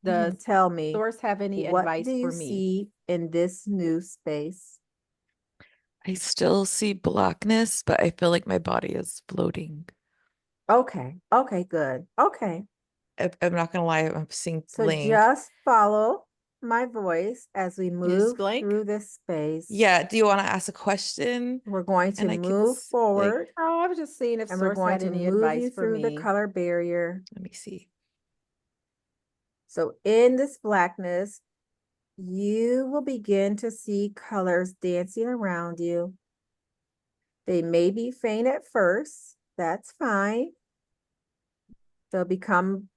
Does Tell me, source have any what advice do you for me? see in this new space? I still see blackness, but I feel like my body is floating. Okay, okay, good. Okay. I'm not gonna lie, I'm seeing So blank. just follow my voice as we Just move blank? through this space. Yeah, do you want to ask a question? We're going to And I can move like, forward Oh, I was just seeing if and we're source going had to any move advice you for through the me. color barrier. let me see. So in this blackness, you will begin to see colors dancing around you. They may be faint at first. That's fine. They'll become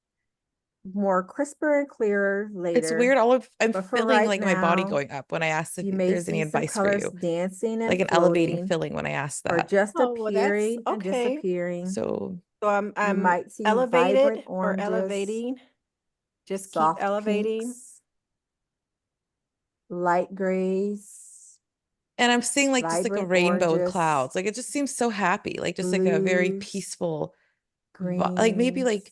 more crisper and clearer It's later. weird. I'm But for feeling right like my body now, going up when I asked if you may there's any see some advice for colors you. dancing and Like an elevating floating, feeling when I asked or that. just Oh, well, that's appearing and okay. disappearing. So So You I'm might see elevated vibrant or oranges, elevating. Just keep soft elevating. pinks, light grays, and I'm seeing like just like a vibrant rainbow of oranges, clouds. Like it just seems so happy. Like just like a very blues, peaceful like maybe greens, like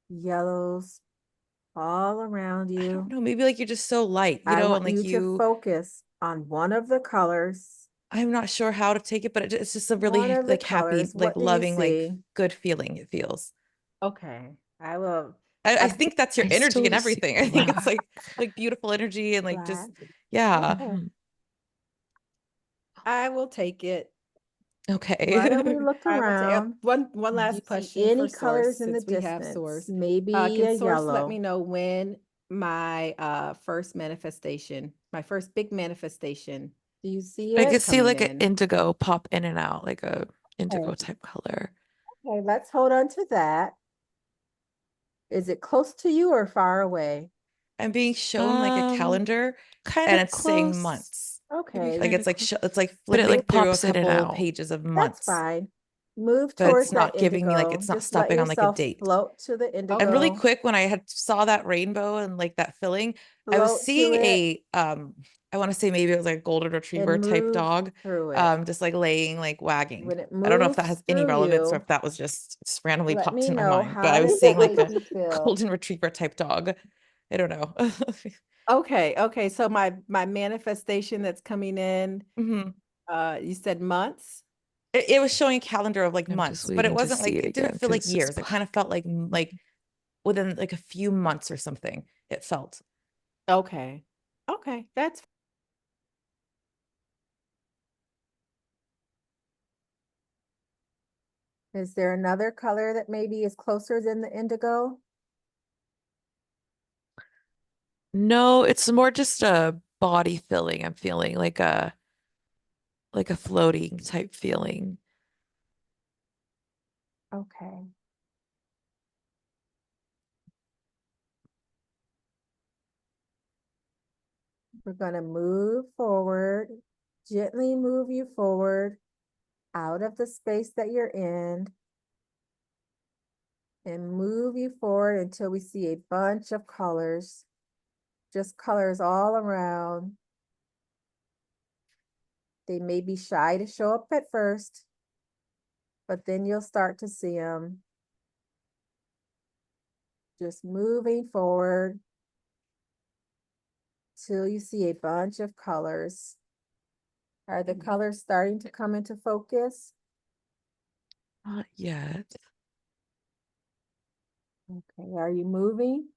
yellows, all around I don't you. know, maybe like you're just so light, I and want like you to you focus on one of the colors. I'm not sure how to take it, but it's just a One really of the like happy, colors. like What do you loving, like see? good feeling it feels. Okay, I will. I think that's your I energy and still see everything. I think it's black. like beautiful energy and like Black. just yeah. Okay. I will take it. Why don't Okay. we look I will take around? one Do you last see question for any source colors in the since we have distance? source. Maybe Can a source let me yellow. know when my first manifestation, my first big manifestation Do you see I it? could is see coming like an in? indigo pop in and out, like a indigo Okay. type color. Okay, let's hold on to that. Is it close to you or far away? I'm being shown like a Um, calendar kind and of it's saying close. months. Maybe Okay, Like kind it's of like close. it's like But it flipping like through a pops in and couple out. pages of that's months, fine. Move but towards it's that not giving me like indigo. it's not Just let stopping on like a yourself date. float to the And really indigo. quick, when I had saw that rainbow and like that filling, I was Float to seeing it a I want to say maybe it was like a golden retriever and type move dog, through it. just like laying, like wagging. When it I don't know if that moves has any through relevance or you, if that was just randomly let popped me in my know, mind, but how I was does seeing that like make a you feel? golden retriever type dog. I don't know. Okay. So my manifestation that's coming in, Mhm. you said months? It was showing a calendar of like I'm just months, but it waiting to wasn't see like it it didn't again feel like because it's years. It kind of black. felt like within like a few months or something. It felt. Okay. Okay. That's Is there another color that maybe is closer than the indigo? No, it's more just a body feeling. I'm feeling like a floating type feeling. Okay. We're going to move forward, gently move you forward out of the space that you're in and move you forward until we see a bunch of colors, just colors all around. They may be shy to show up at first, but then you'll start to see them. Just moving forward till you see a bunch of colors. Are the colors starting to come into focus? Not yet. Okay, are you moving?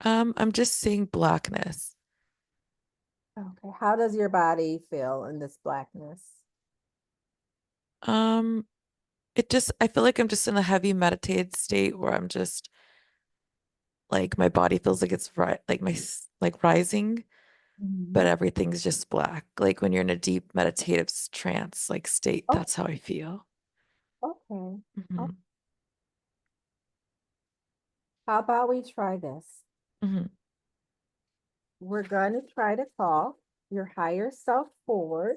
I'm just seeing blackness. Okay, how does your body feel in this blackness? Um, it just I feel like I'm just in a heavy meditated state where I'm just like my body feels like it's right like like rising, but Mhm. everything's just black. Like when you're in a deep meditative trance like state, Oh, that's how I feel. okay. Oh, Hmm. how about we try this? Hmm. We're going to try to call your higher self forward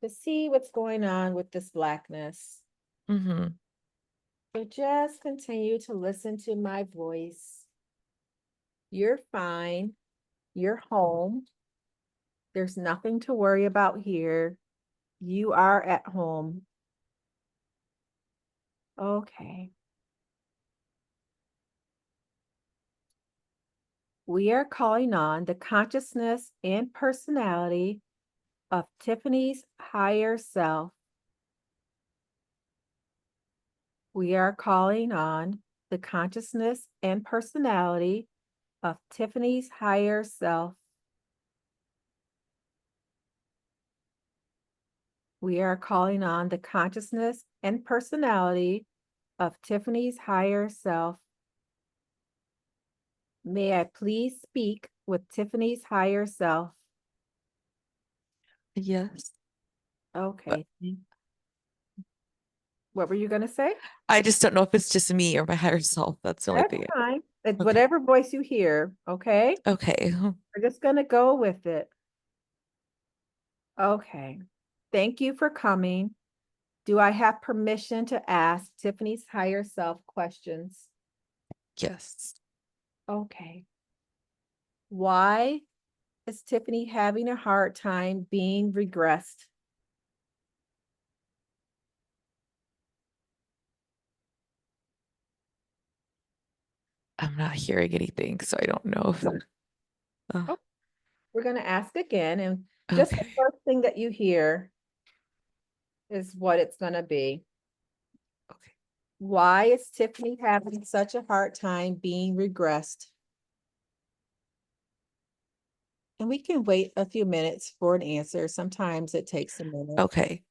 to see what's going on with this blackness. Hmm. So just continue to listen to my voice. You're fine. You're home. There's nothing to worry about here. You are at home. Okay. We are calling on the consciousness and personality of Tiffany's higher self. We are calling on the consciousness and personality of Tiffany's higher self. We are calling on the consciousness and personality of Tiffany's higher self. May I please speak with Tiffany's higher self? Yes. Okay. What were you going to say? I just don't know if it's just me or my higher self. That's the only That's thing. fine. Okay. Whatever voice you hear, okay? Okay. We're just going to go with it. Okay. Thank you for coming. Do I have permission to ask Tiffany's higher self questions? Yes. Okay. Why is Tiffany having a hard time being regressed? I'm not hearing anything, so I don't know if Oh, we're going to ask again, and just the okay. first thing that you hear is what it's going to be. Okay. Why is Tiffany having such a hard time being regressed? And we can wait a few minutes for an answer. Sometimes it takes a minute. Okay.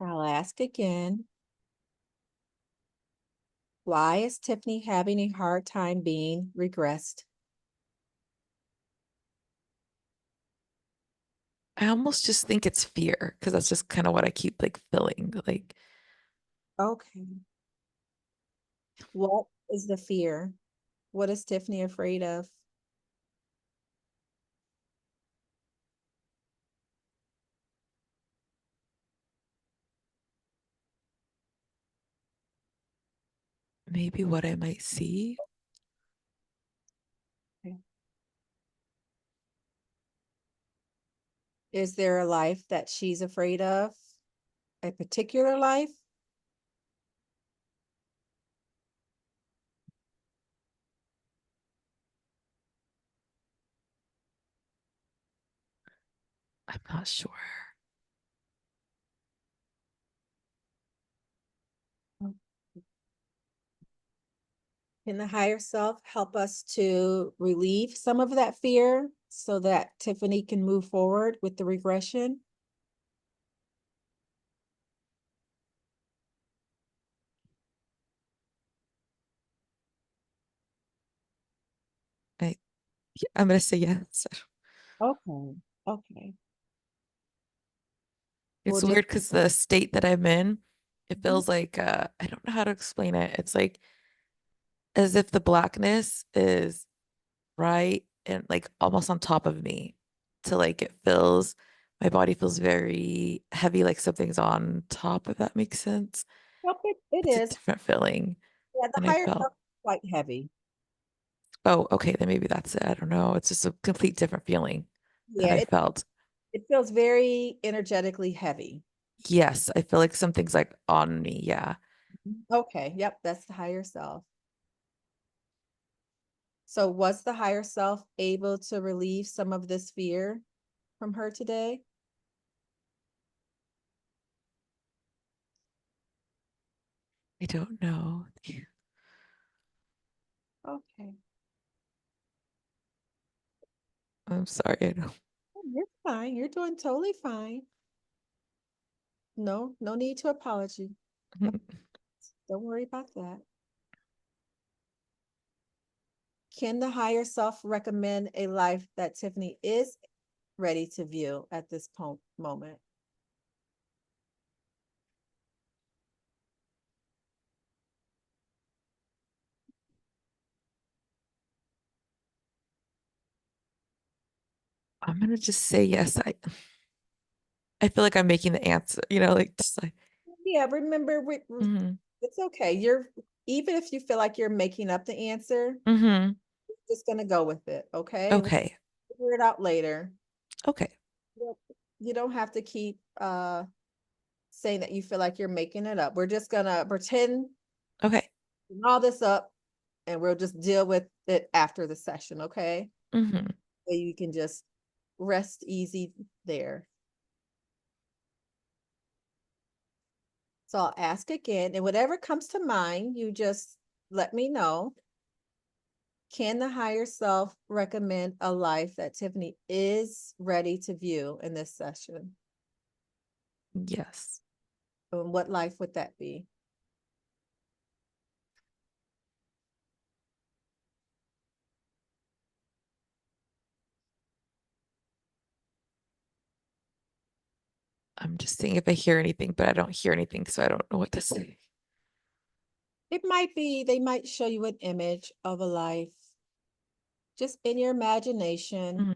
I'll ask again. Why is Tiffany having a hard time being regressed? I almost just think it's fear because that's just kind of what I keep like feeling. Like Okay. What is the fear? What is Tiffany afraid of? maybe what I might see. Okay. Is there a life that she's afraid of? A particular life? I'm not sure. Can the higher self help us to relieve some of that fear so that Tiffany can move forward with the regression? I I'm gonna say yes. Okay, okay. We'll It's just, weird because the state that I'm in, it Mhm. feels like I don't know how to explain it. It's like as if the blackness is right and like almost on top of me. To like it feels my body feels very heavy, like something's on top, if that makes sense. Yep, it It's a is. different feeling Yeah, the than I higher felt. self is quite heavy. Oh, okay, then maybe that's it. I don't know. It's just a complete different feeling that Yeah, I felt. it feels very energetically heavy. Yes, I feel like something's like on me. Yeah. Okay, yep, that's the higher self. So was the higher self able to relieve some of this fear from her today? I don't know. Okay. I'm sorry. I don't. Oh, you're fine. You're doing totally fine. No, no need to apology. Don't worry about that. Can the higher self recommend a life that Tiffany is ready to view at this moment? I'm gonna just say yes. I feel like I'm making the answer, like just like Yeah, remember, mhm. It's okay. You're even if you feel like you're making up the answer, Mm-hmm. just gonna go with it, okay? We'll Okay. figure it out later. Okay. Yep. You don't have to keep saying that you feel like you're making it up. We're just gonna pretend Okay. all this up and we'll just deal with it after the session, okay? Mm-hmm. So you can just rest easy there. So I'll ask again, and whatever comes to mind, you just let me know. Can the higher self recommend a life that Tiffany is ready to view in this session? Yes. And what life would that be? I'm just seeing if I hear anything, but I don't hear anything, so I don't know what to say. It might be, they might show you an image of a life just in your imagination. Mhm.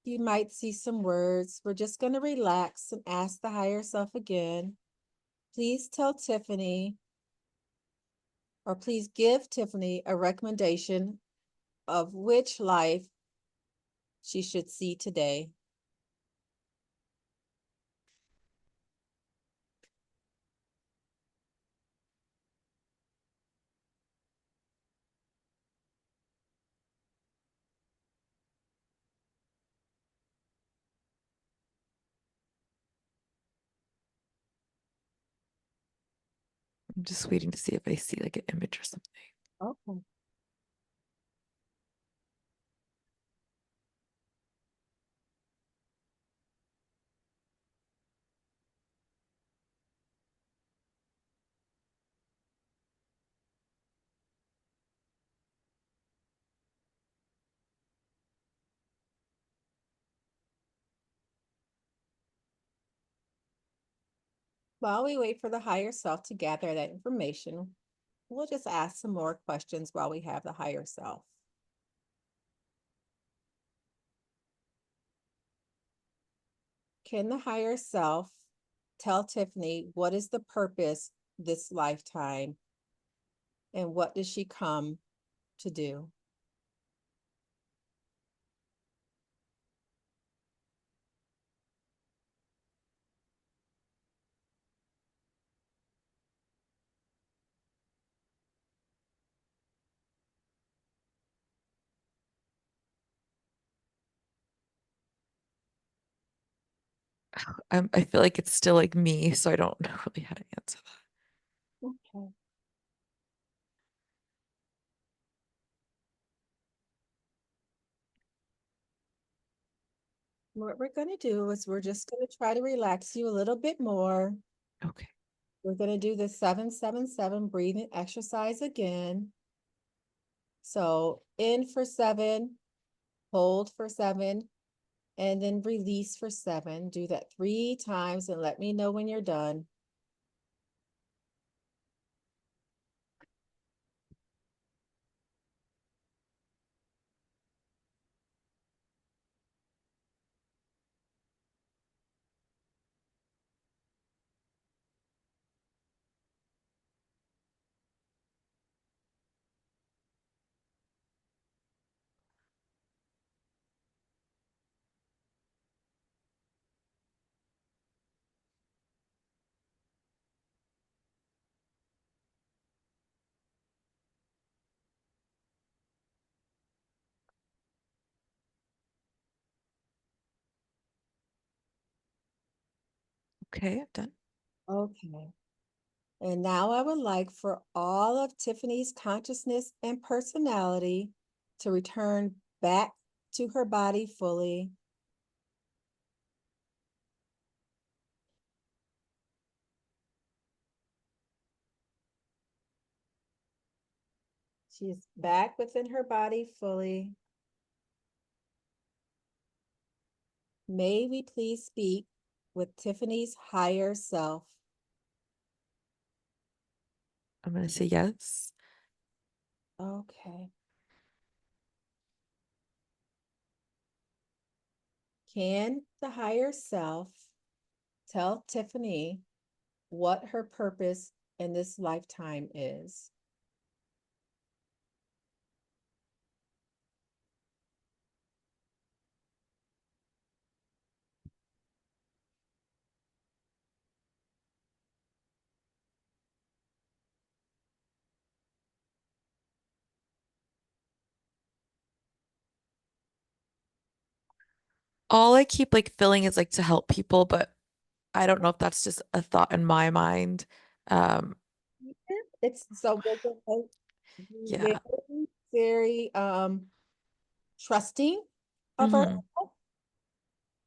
You might see some words. We're just going to relax and ask the higher self again. Please tell Tiffany, or please give Tiffany a recommendation of which life she should see today. I'm just waiting to see if I see like an image or something. Okay. While we wait for the higher self to gather that information, we'll just ask some more questions while we have the higher self. Can the higher self tell Tiffany what is the purpose this lifetime and what does she come to do? I feel like it's still like me, so I don't know really how to answer Okay. What we're going to do is we're just going to try to relax you a little bit more. that. Okay. We're going to do the 777 breathing exercise again. So in for 7, hold for 7, and then release for 7. Do that 3 times and let me know when you're done. Okay, I'm done. Okay. And now I would like for all of Tiffany's consciousness and personality to return back to her body fully. She is back within her body fully. May we please speak with Tiffany's higher self? I'm gonna say yes. Okay. Can the higher self tell Tiffany what her purpose in this lifetime is. All I keep like feeling is like to help people, but I don't know if that's just a thought in my mind. Um, It's so we're gonna be yeah. very trusting of her. Hmm.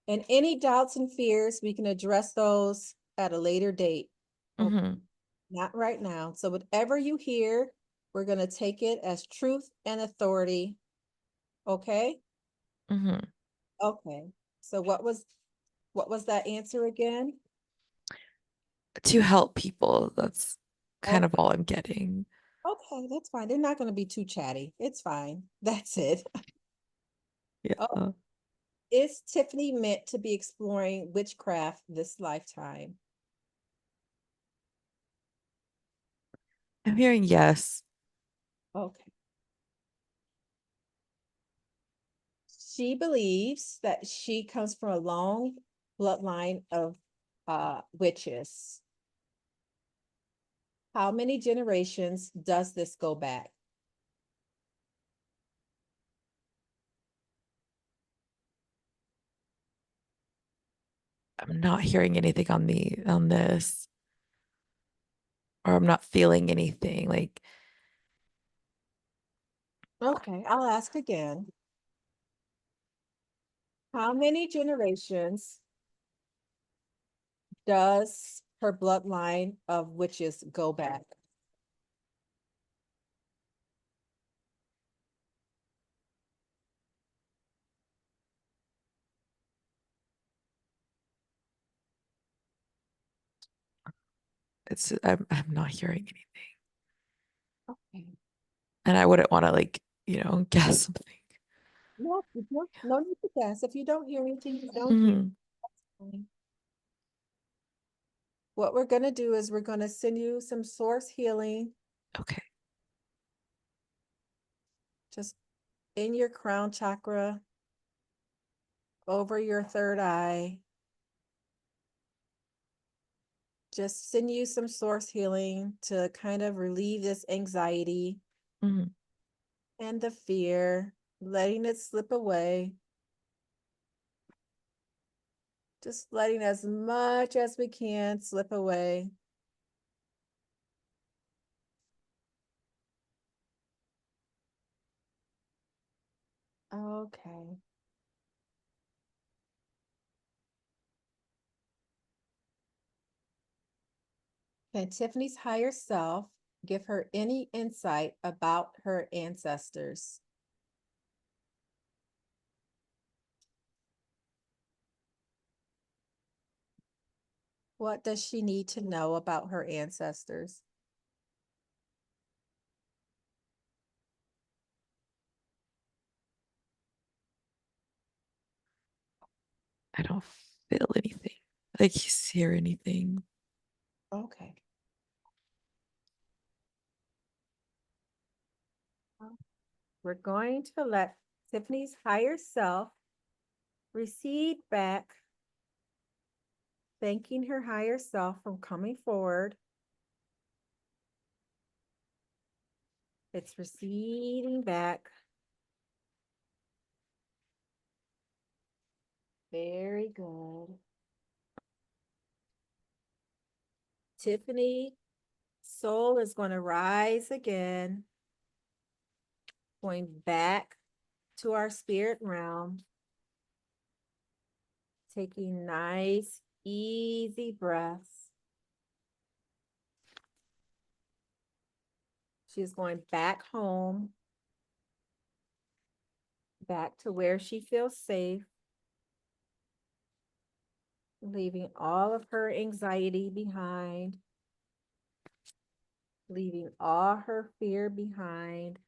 And any doubts and fears, we can address those at a later date. Okay, Hmm. not right now. So whatever you hear, we're gonna take it as truth and authority. Okay? Hmm. Okay. So what was that answer again? To help people. That's kind Oh, of all I'm getting. okay, that's fine. They're not gonna be too chatty. It's fine. That's it. Oh, Yeah. is Tiffany meant to be exploring witchcraft this lifetime? I'm hearing yes. Okay. She believes that she comes from a long bloodline of witches. How many generations does this go back? I'm not hearing anything on this, or I'm not feeling anything. Like, Okay, I'll ask again. How many generations does her bloodline of witches go back? I'm not hearing anything. Okay. And I wouldn't want to like, guess something. No, no need to guess. If you don't hear anything, you don't hear. Hmm. What we're gonna do is we're gonna send you some source healing Okay. just in your crown chakra, over your third eye. Just send you some source healing to kind of relieve this anxiety Hmm. and the fear, letting it slip away. Just letting as much as we can slip away. Okay. Can Tiffany's higher self give her any insight about her ancestors? What does she need to know about her ancestors? I don't feel anything. Like hear anything. Okay. We're going to let Tiffany's higher self recede back, thanking her higher self for coming forward. It's receding back. Very good. Tiffany soul is going to rise again, going back to our spirit realm, taking nice, easy breaths. She's going back home, back to where she feels safe, leaving all of her anxiety behind, leaving all her fear behind.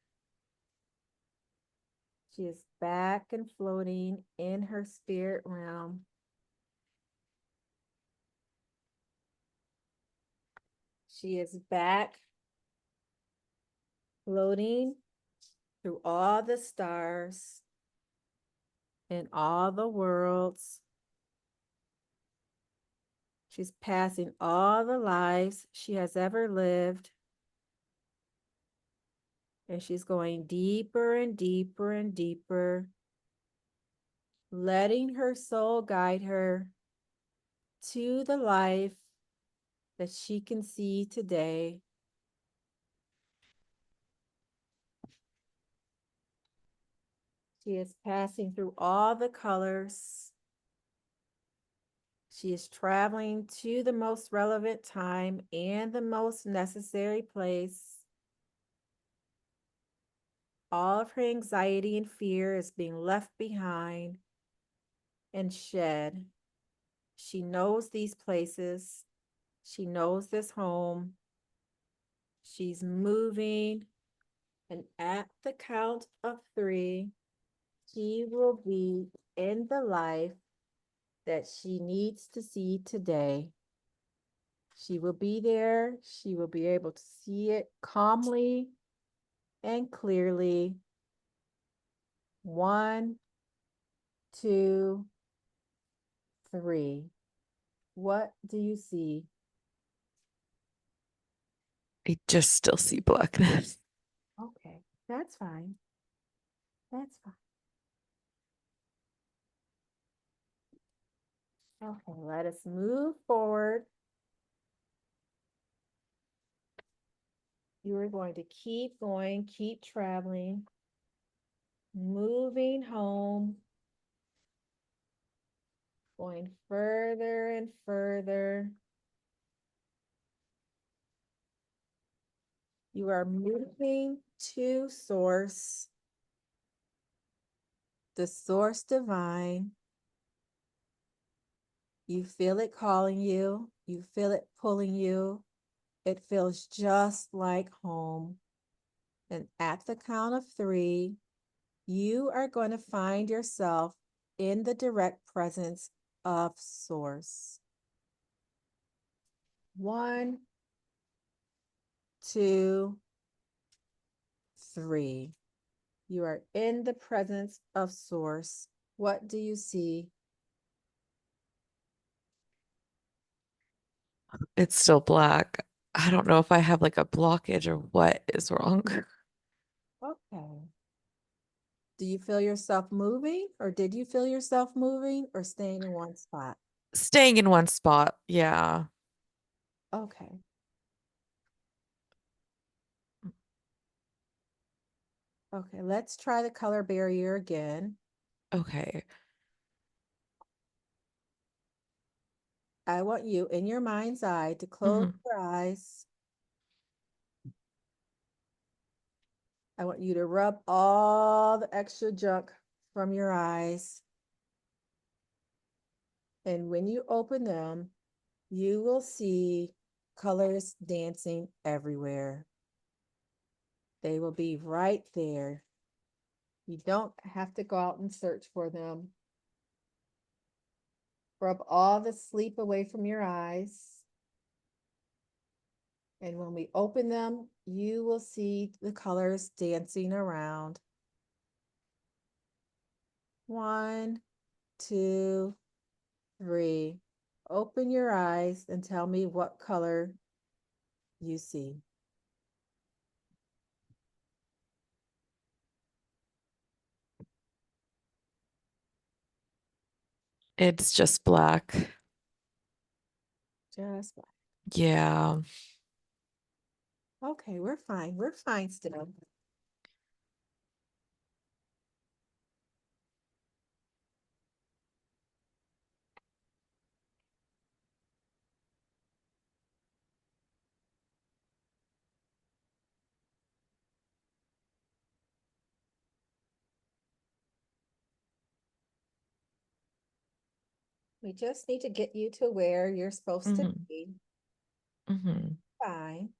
She is back and floating in her spirit realm. She is back, floating through all the stars and all the worlds. She's passing all the lives she has ever lived. And she's going deeper and deeper and deeper, letting her soul guide her to the life that she can see today. She is passing through all the colors. She is traveling to the most relevant time and the most necessary place. All of her anxiety and fear is being left behind and shed. She knows these places. She knows this home. She's moving, and at the count of 3, she will be in the life that she needs to see today. She will be there. She will be able to see it calmly and clearly. 1, 2, 3. What do you see? I just still see blackness. Okay, that's fine. That's fine. Okay, let us move forward. You are going to keep going, keep traveling, moving home, going further and further. You are moving to source, the source divine. You feel it calling you. You feel it pulling you. It feels just like home. And at the count of 3, you are going to find yourself in the direct presence of source. 1, 2, 3. You are in the presence of source. What do you see? It's still black. I don't know if I have like a blockage or what is wrong. Okay. Do you feel yourself moving, or did you feel yourself moving or staying in one spot? Staying in one spot. Yeah. Okay. Okay, let's try the color barrier again. Okay. I want you in your mind's eye to close Mhm. your eyes. I want you to rub all the extra junk from your eyes. And when you open them, you will see colors dancing everywhere. They will be right there. You don't have to go out and search for them. Rub all the sleep away from your eyes. And when we open them, you will see the colors dancing around. 1, 2, 3. Open your eyes and tell me what color you see. It's just black. Just black. Yeah. Okay, we're fine. We're fine still. We just need to get you to where you're supposed to Mhm. be. Mhm. Fine.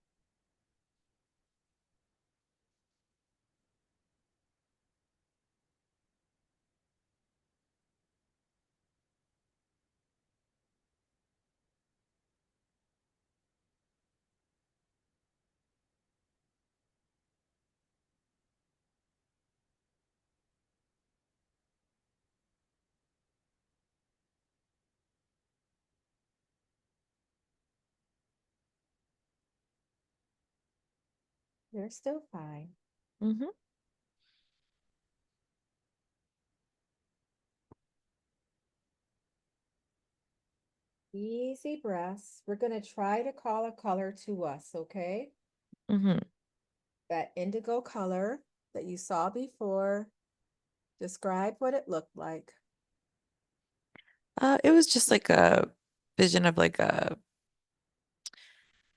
You're still fine. Mm-hmm. Easy breaths. We're going to try to call a color to us, okay? Mm-hmm. That indigo color that you saw before. Describe what it looked like. It was just like a vision of like a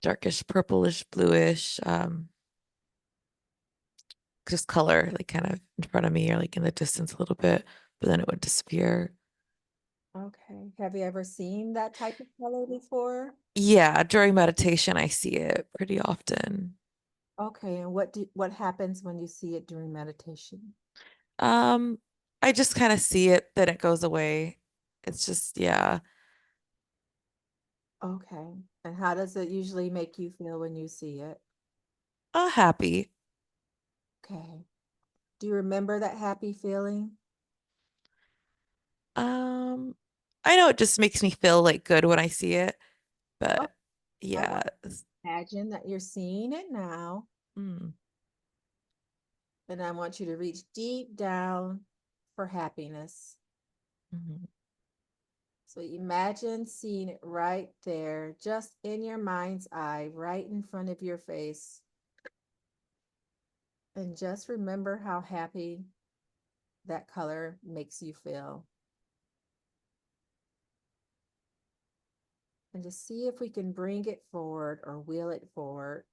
darkish purplish bluish just color like kind of in front of me or like in the distance a little bit, but then it would disappear. Okay. Have you ever seen that type of color before? Yeah, during meditation I see it pretty often. Okay. And what happens when you see it during meditation? Um, I just kind of see it, then it goes away. It's just, yeah, Okay. And how does it usually make you feel when you see it? happy. Okay. Do you remember that happy feeling? Um, I know it just makes me feel like good when I see it, Oh, but I yeah. want to imagine that you're seeing it now. Mm, And I want you to reach deep down for happiness. mhm. So imagine seeing it right there, just in your mind's eye, right in front of your face. And just remember how happy that color makes you feel. And just see if we can bring it forward or wheel it forward.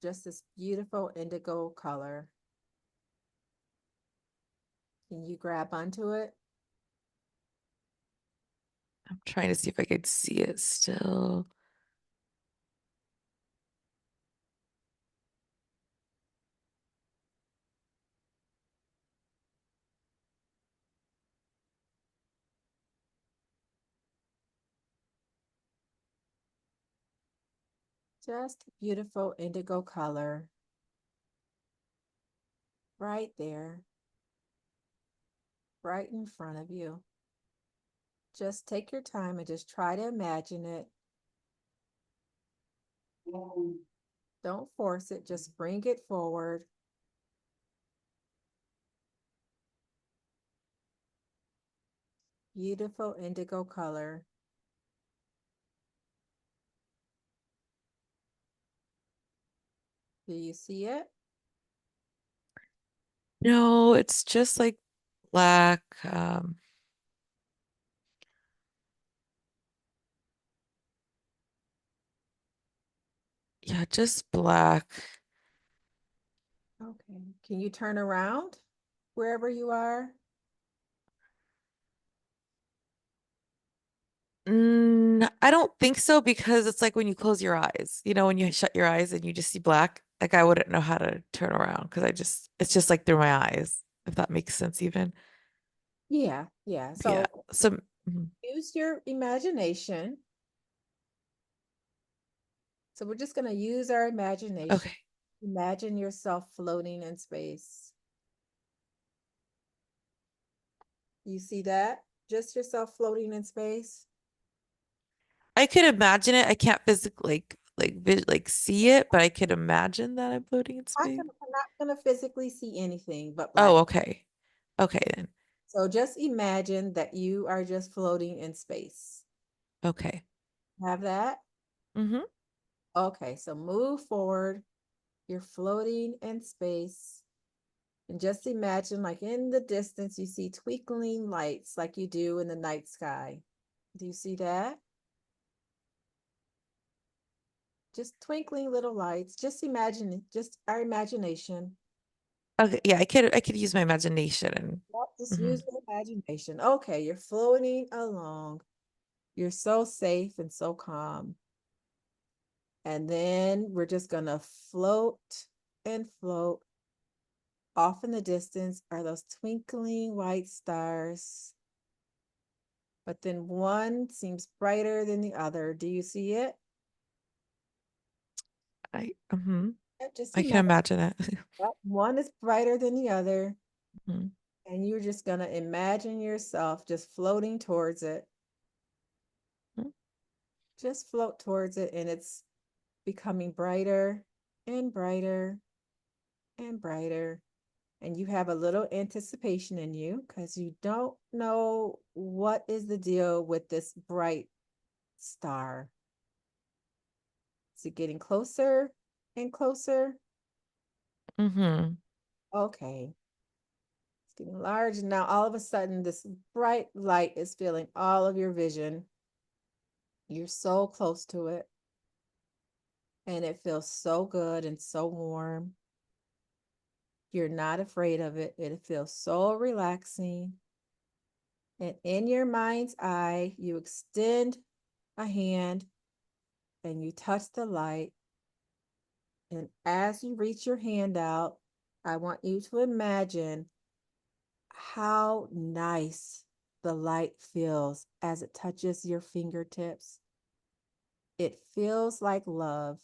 Just this beautiful indigo color. Can you grab onto it? I'm trying to see if I could see it still. Just a beautiful indigo color right there, right in front of you. Just take your time and just try to imagine it. Don't force it, just bring it forward. Beautiful indigo color. Do you see it? No, it's just like black. Yeah, just black. Okay. Can you turn around wherever you are? I don't think so because it's like when you close your eyes, when you shut your eyes and you just see black, like I wouldn't know how to turn around because it's just like through my eyes, if that makes sense even. Yeah, yeah. Yeah. So So, mhm. use your imagination. So we're just going to use our imagination. Okay. Imagine yourself floating in space. You see that? Just yourself floating in space. I could imagine it. I can't physically like see it, but I could imagine that I'm floating in space. I'm not going to physically see anything but Oh, black. okay. Okay then. So just imagine that you are just floating in space. Okay. Have that? Mm-hmm. Okay, so move forward. You're floating in space. And just imagine, like in the distance, you see twinkling lights like you do in the night sky. Do you see that? Just twinkling little lights. Just imagine it, just our imagination. Okay. Yeah, I could use my imagination and Yep, just mhm. use your imagination. Okay, you're floating along. You're so safe and so calm. And then we're just gonna float and float. Off in the distance are those twinkling white stars. But then one seems brighter than the other. Do you see it? I mm-hmm. Yep, just I can imagine. imagine it. Yep, one is brighter than the other. Mhm. And you're just gonna imagine yourself just floating towards it. Just float towards it, and it's becoming brighter and brighter. and brighter. And you have a little anticipation in you because you don't know what is the deal with this bright star. Is it getting closer and closer? Mm-hmm. Okay. It's getting large. Now, all of a sudden, this bright light is filling all of your vision. You're so close to it. And it feels so good and so warm. You're not afraid of it. It feels so relaxing. And in your mind's eye, you extend a hand and you touch the light. And as you reach your hand out, I want you to imagine how nice the light feels as it touches your fingertips. It feels like love.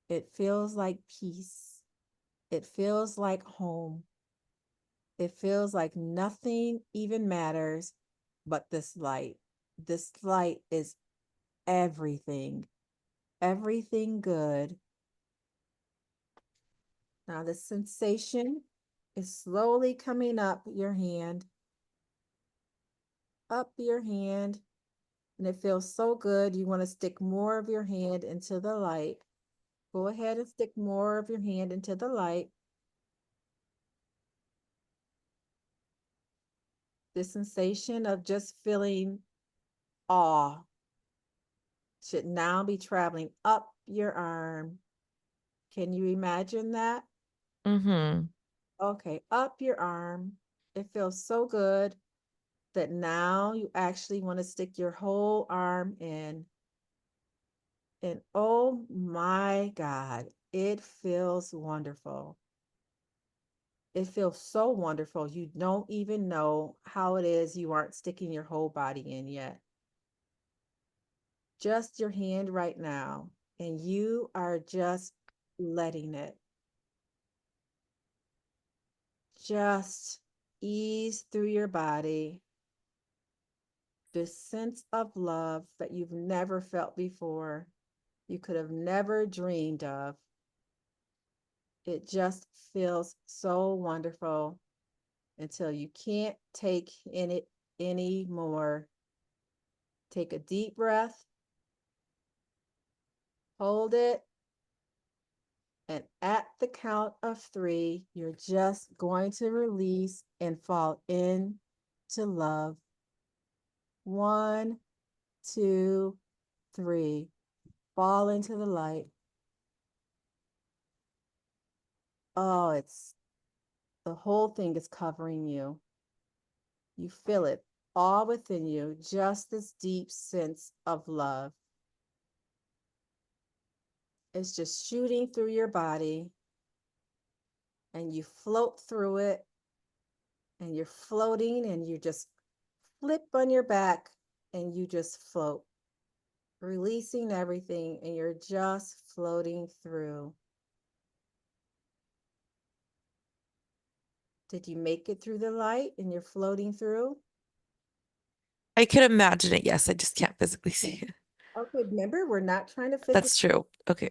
It feels like peace. It feels like home. It feels like nothing even matters but this light. This light is everything, everything good. Now, the sensation is slowly coming up your hand, and it feels so good. You want to stick more of your hand into the light. Go ahead and stick more of your hand into the light. The sensation of just feeling awe should now be traveling up your arm. Can you imagine that? Mm-hmm. Okay, up your arm. It feels so good that now you actually want to stick your whole arm in. And oh my God, it feels wonderful. It feels so wonderful. You don't even know how it is you aren't sticking your whole body in yet. Just your hand right now. And you are just letting it just ease through your body. This sense of love that you've never felt before, you could have never dreamed of. It just feels so wonderful until you can't take in it anymore. Take a deep breath, hold it, and at the count of 3, you're just going to release and fall into love. 1, 2, 3. Fall into the light. Oh, it's the whole thing is covering you. You feel it all within you, just this deep sense of love. It's just shooting through your body, and you float through it, and you're floating, and you just flip on your back, and you just float, releasing everything, and you're just floating through. Did you make it through the light and you're floating through? I can imagine it, yes. I just can't physically see it. Okay, remember, we're not trying to physically, That's true. Okay.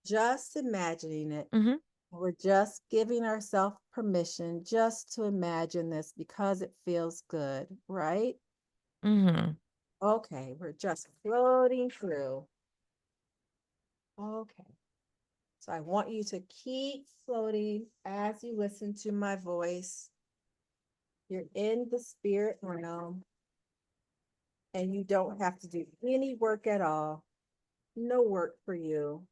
just imagining it. Mm-hmm. We're just giving ourselves permission just to imagine this because it feels good, right? Mm-hmm. Okay, we're just floating through. Okay. So I want you to keep floating as you listen to my voice. You're in the spirit realm and you don't have to do any work at all. No work for you.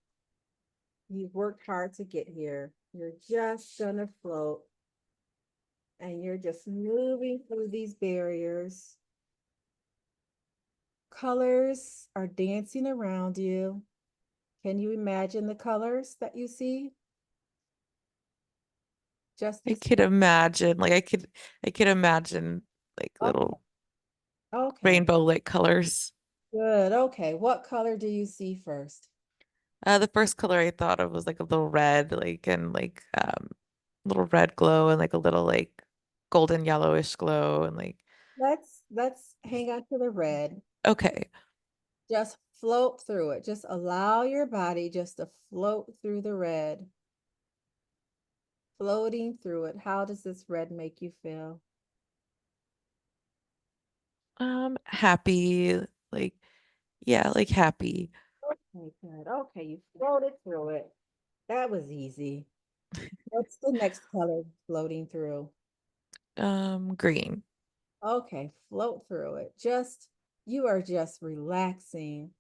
You've worked hard to get here. You're just gonna float and you're just moving through these barriers. Colors are dancing around you. Can you imagine the colors that you see? Just I these. could imagine, like I could imagine like Okay. little Okay. rainbow like colors. Good. Okay. What color do you see first? The first color I thought of was like a little red, like and like little red glow and like a little like golden yellowish glow and like Let's hang on to the red. okay. Just float through it. Just allow your body just to float through the red. floating through it. How does this red make you feel? Happy, like, yeah, like happy. Okay, good. Okay, you floated through it. That was easy. What's the next color floating through? Green. Okay, float through it. You are just relaxing.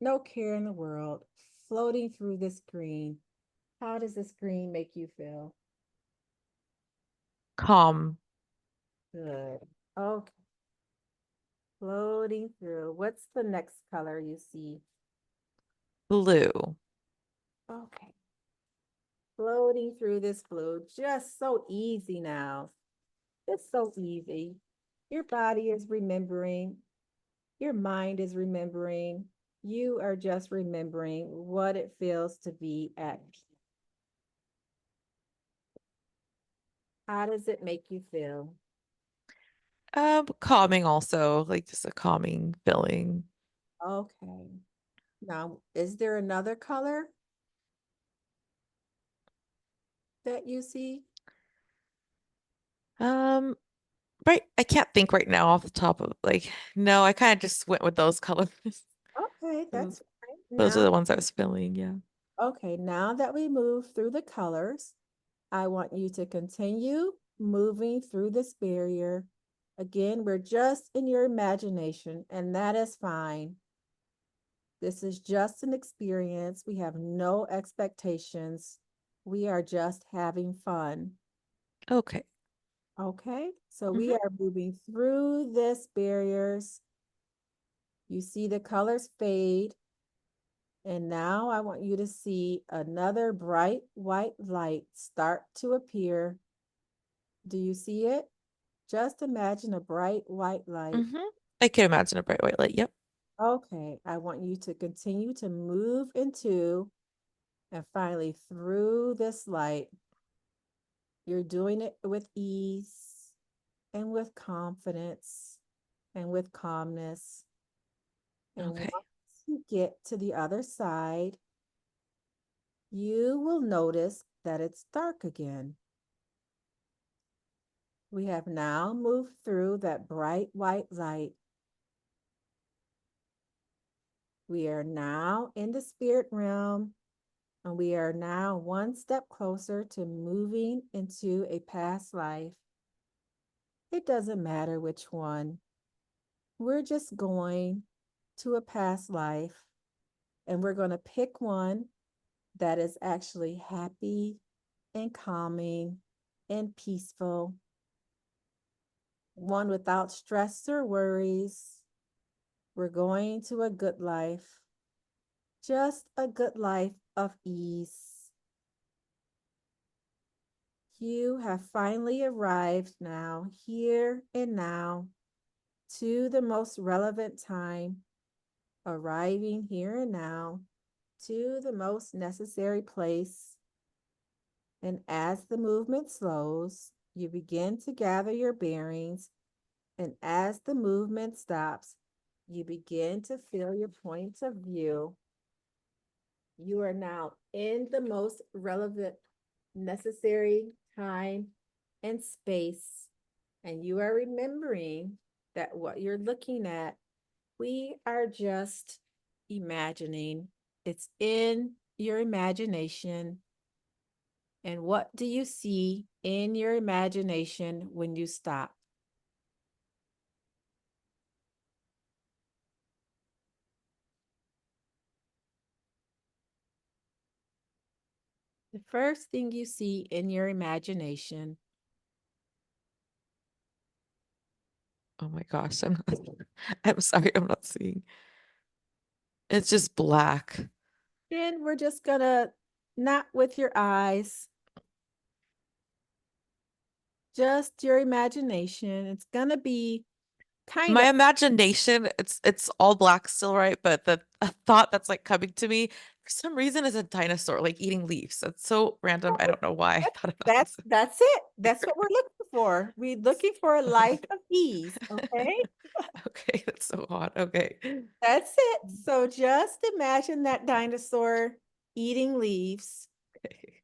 No care in the world. Floating through this green. How does this green make you feel? Calm. Good. Okay, floating through. What's the next color you see? Blue. Okay, floating through this blue. Just so easy now. It's so easy. Your body is remembering, your mind is remembering. You are just remembering what it feels to be at peace. How does it make you feel? Calming also, like just a calming feeling. Okay. Now, is there another color that you see? Um, right, I can't think right now off the top of like, no, I kind of just went with those colors. Okay, Those that's fine. those are Now, the ones I was feeling, yeah. okay, now that we move through the colors, I want you to continue moving through this barrier. Again, we're just in your imagination, and that is fine. This is just an experience. We have no expectations. We are just having fun. Okay. Okay, so we Hmm. are moving through this barriers. You see the colors fade. And now I want you to see another bright white light start to appear. Do you see it? Just imagine a bright white light. Hmm. I can imagine a bright white light. Yep. Okay, I want you to continue to move into and finally through this light. You're doing it with ease and with confidence and with calmness. And Okay. once you get to the other side, you will notice that it's dark again. We have now moved through that bright white light. We are now in the spirit realm, and we are now one step closer to moving into a past life. It doesn't matter which one. We're just going to a past life, and we're going to pick one that is actually happy and calming and peaceful, one without stress or worries. We're going to a good life, just a good life of ease. You have finally arrived now, here and now, to the most relevant time, arriving here and now, to the most necessary place. And as the movement slows, you begin to gather your bearings. And as the movement stops, you begin to feel your points of view. You are now in the most relevant, necessary time and space. And you are remembering that what you're looking at, we are just imagining. It's in your imagination. And what do you see in your imagination when you stop? The first thing you see in your imagination. Oh my gosh, I'm not I'm sorry, I'm not seeing. It's just black. Then we're just gonna, not with your eyes, just your imagination. It's gonna be kind My of, imagination, it's all black still, right? But the a thought that's like coming to me for some reason is a dinosaur like eating leaves. That's so random. I don't know why I thought about this. that's it. That's what we're looking for. We're looking for a life of ease. Okay. Okay, that's so odd. Okay. That's it. So just imagine that dinosaur eating leaves. Okay.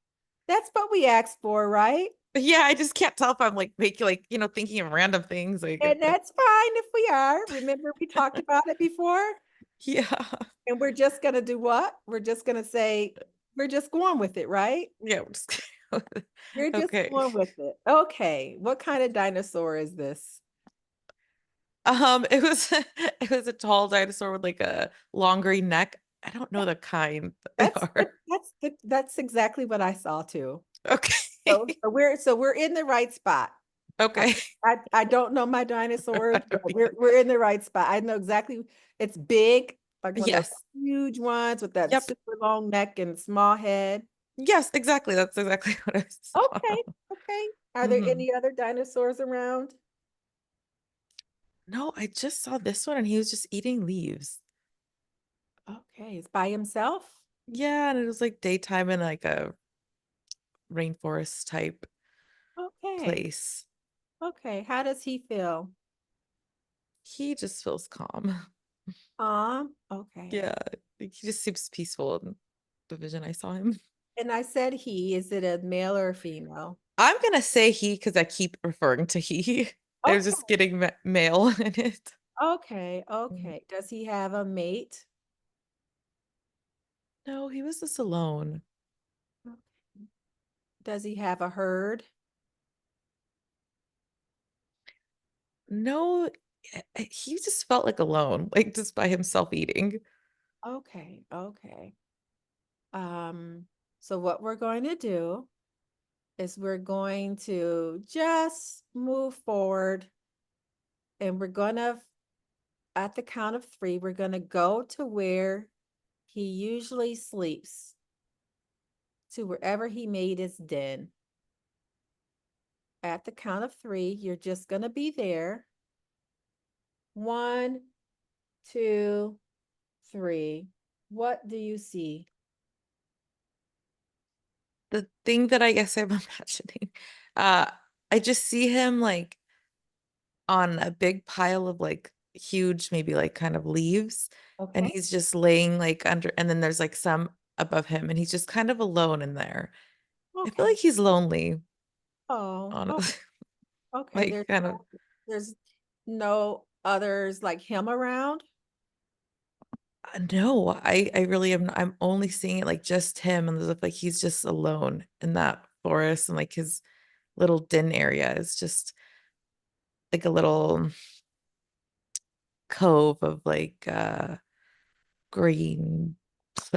That's what we asked for, right? Yeah, I just can't tell if I'm like making like, thinking of random things. Like, And that's fine if we are. Remember, we talked about it before? yeah. And we're just going to do what? We're just going to say, we're just going with it, right? Yeah, we're just We're just okay. going with it. Okay. What kind of dinosaur is this? It was it was a tall dinosaur with like a long green neck. I don't know the kind that they are. That's exactly what I saw too. Okay. So we're in the right spot. I, Okay. I don't know my I dinosaurs, but don't we're in the right spot. I know exactly. It's big, like one of those Yes. huge ones with that Yep. super long neck and small head. Yes, exactly. That's exactly what I saw. Okay, okay. Are there Hmm. any other dinosaurs around? No, I just saw this one and he was just eating leaves. Okay, it's by himself. Yeah, and it was like daytime in like a rainforest type Okay, place. okay. How does he feel? He just feels calm. Okay. Yeah, like, he just seems peaceful in the vision I saw him. And I said he, is it a male or a female? I'm gonna say he because I keep referring to he. They're Okay, just getting male in it. okay, Mm. okay. Does he have a mate? No, he was just alone. Does he have a herd? No, he just felt like alone, like just by himself eating. Okay, okay. Um, so what we're going to do is we're going to just move forward and we're gonna, at the count of three, we're gonna go to where he usually sleeps, to wherever he made his den. At the count of three, you're just gonna be there. 1, 2, 3. What do you see? The thing that I guess I'm imagining, uh, I just see him like on a big pile of like huge, maybe like kind of leaves, and Okay. he's just laying like under, and then there's like some above him, and he's just kind of alone in there. I feel like Okay. he's lonely, Oh, honestly. okay. Like kind of There's no others like him around. no, I really am. I'm only seeing it like just him, and like he's just alone in that forest, and like his little den area is just like a little cove of like green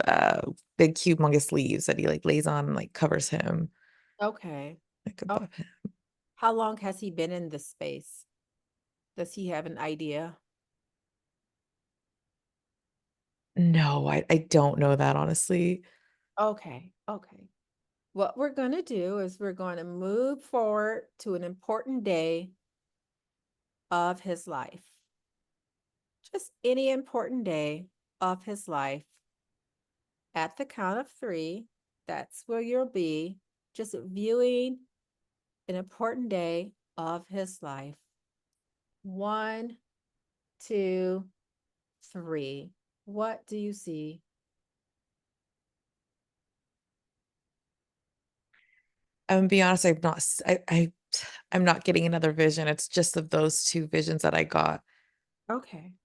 uh big humongous leaves that he like lays on and like covers him Okay. like Oh, above him. how long has he been in this space? Does he have an idea? No, I don't know that honestly. Okay. Okay. What we're going to do is we're going to move forward to an important day of his life. Just any important day of his life. At the count of three, that's where you'll be, just viewing an important day of his life. 1, 2, 3. What do you see? I'm gonna be honest, I'm not getting another vision. It's just of those two visions that I got. Okay.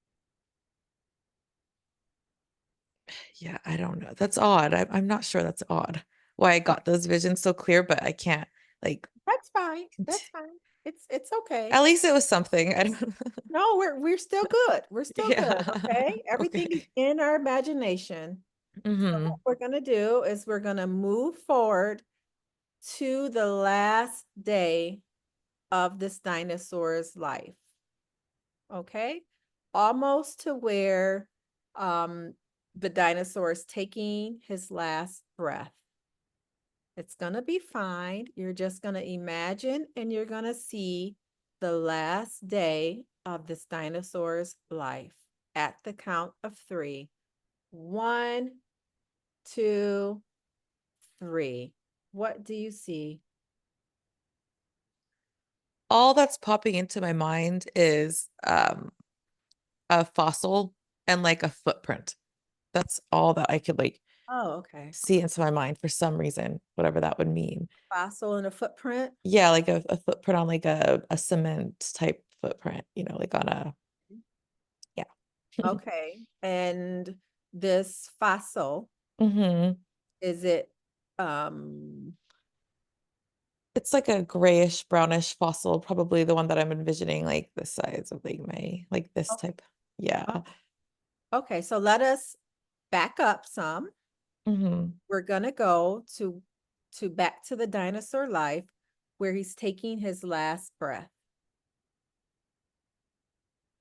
Yeah, I don't know. That's odd. I'm not sure that's odd. Why I got those visions so clear, but I can't like That's fine. That's fine. It's okay. at least it was something. I don't No, we're still good. We're still good. yeah. Okay. Everything is Okay. in our imagination. So what Hmm. we're gonna do is we're gonna move forward to the last day of this dinosaur's life. Okay. Almost to where um the dinosaur is taking his last breath. It's gonna be fine. You're just gonna imagine and you're gonna see the last day of this dinosaur's life at the count of three. 1, 2, 3. What do you see? All that's popping into my mind is a fossil and like a footprint. That's all that I could like. Oh, okay. see into my mind for some reason, whatever that would mean. Fossil and a footprint. Yeah, like a footprint on like a cement type footprint, you know, like on a, yeah. Okay. And this fossil, Hmm. is it um It's like a grayish brownish fossil, probably the one that I'm envisioning, like the size of like my, like this okay. type. Yeah. Okay, so let us back up some. Hmm. We're gonna go to back to the dinosaur life where he's taking his last breath.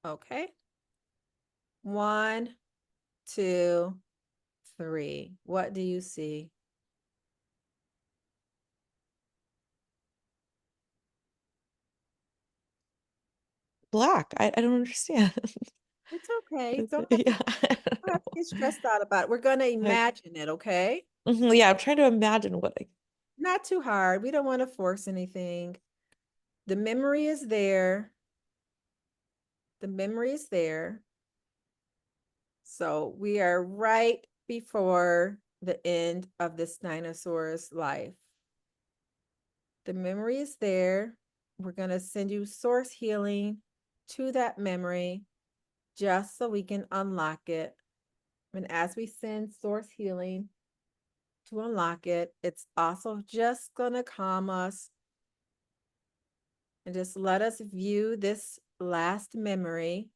Okay. 1, 2, 3. What do you see? Black. I don't understand. It's okay. Yeah, I don't Don't have to know. get stressed out about it. We're gonna Like, imagine it, okay? yeah, I'm trying to imagine what I, Not too hard. We don't want to force anything. The memory is there. The memory is there. So we are right before the end of this dinosaur's life. The memory is there. We're going to send you source healing to that memory just so we can unlock it. And as we send source healing to unlock it, it's also just going to calm us and just let us view this last memory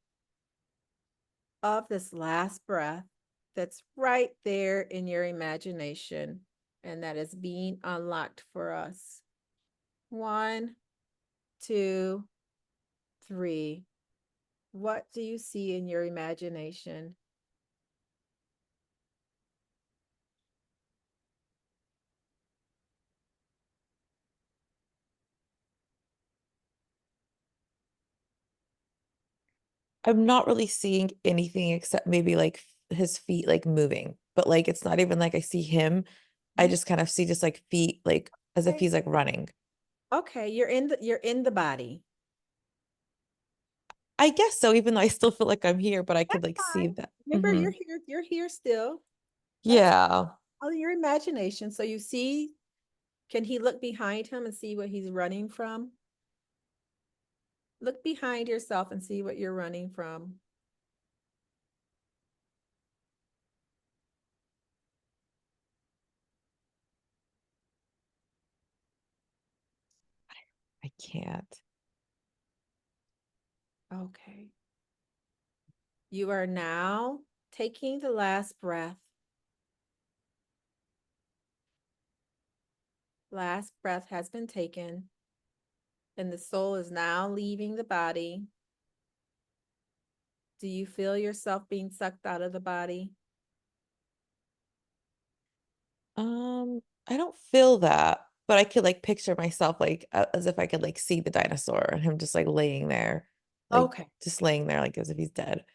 of this last breath that's right there in your imagination and that is being unlocked for us. 1, 2, 3. What do you see in your imagination? I'm not really seeing anything except maybe like his feet like moving, but like it's not even like I see him. I just kind of see just like feet like as if Okay. he's like running. Okay, you're in the body. I guess so, even though I still feel like I'm here, but I could That's like see fine. that. Remember, Hmm. you're here still. That's Yeah. all your imagination. So you see, can he look behind him and see what he's running from? Look behind yourself and see what you're running from. I can't. Okay. You are now taking the last breath. Last breath has been taken, and the soul is now leaving the body. Do you feel yourself being sucked out of the body? I don't feel that, but I could like picture myself like as if I could like see the dinosaur and him just like laying there, like Okay. just laying there like as if he's dead.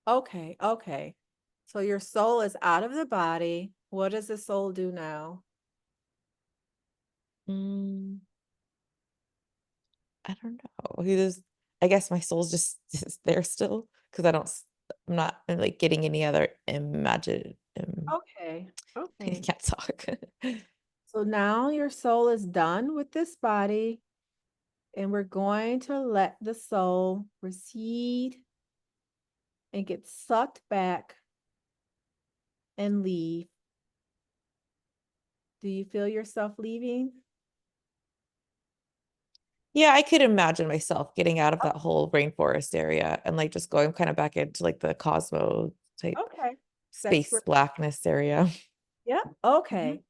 Okay. Okay. So your soul is out of the body. What does the soul do now? Mm, I don't know. He just, I guess my soul's just, just there still because I'm not like getting any other imagine. Okay. I Okay. can't talk. So now your soul is done with this body, and we're going to let the soul recede and get sucked back and leave. Do you feel yourself leaving? Yeah, I could imagine myself getting out of that whole rainforest area and like just going kind of back into like the cosmo type Okay. That's space where, blackness area. yeah. Mhm. Okay.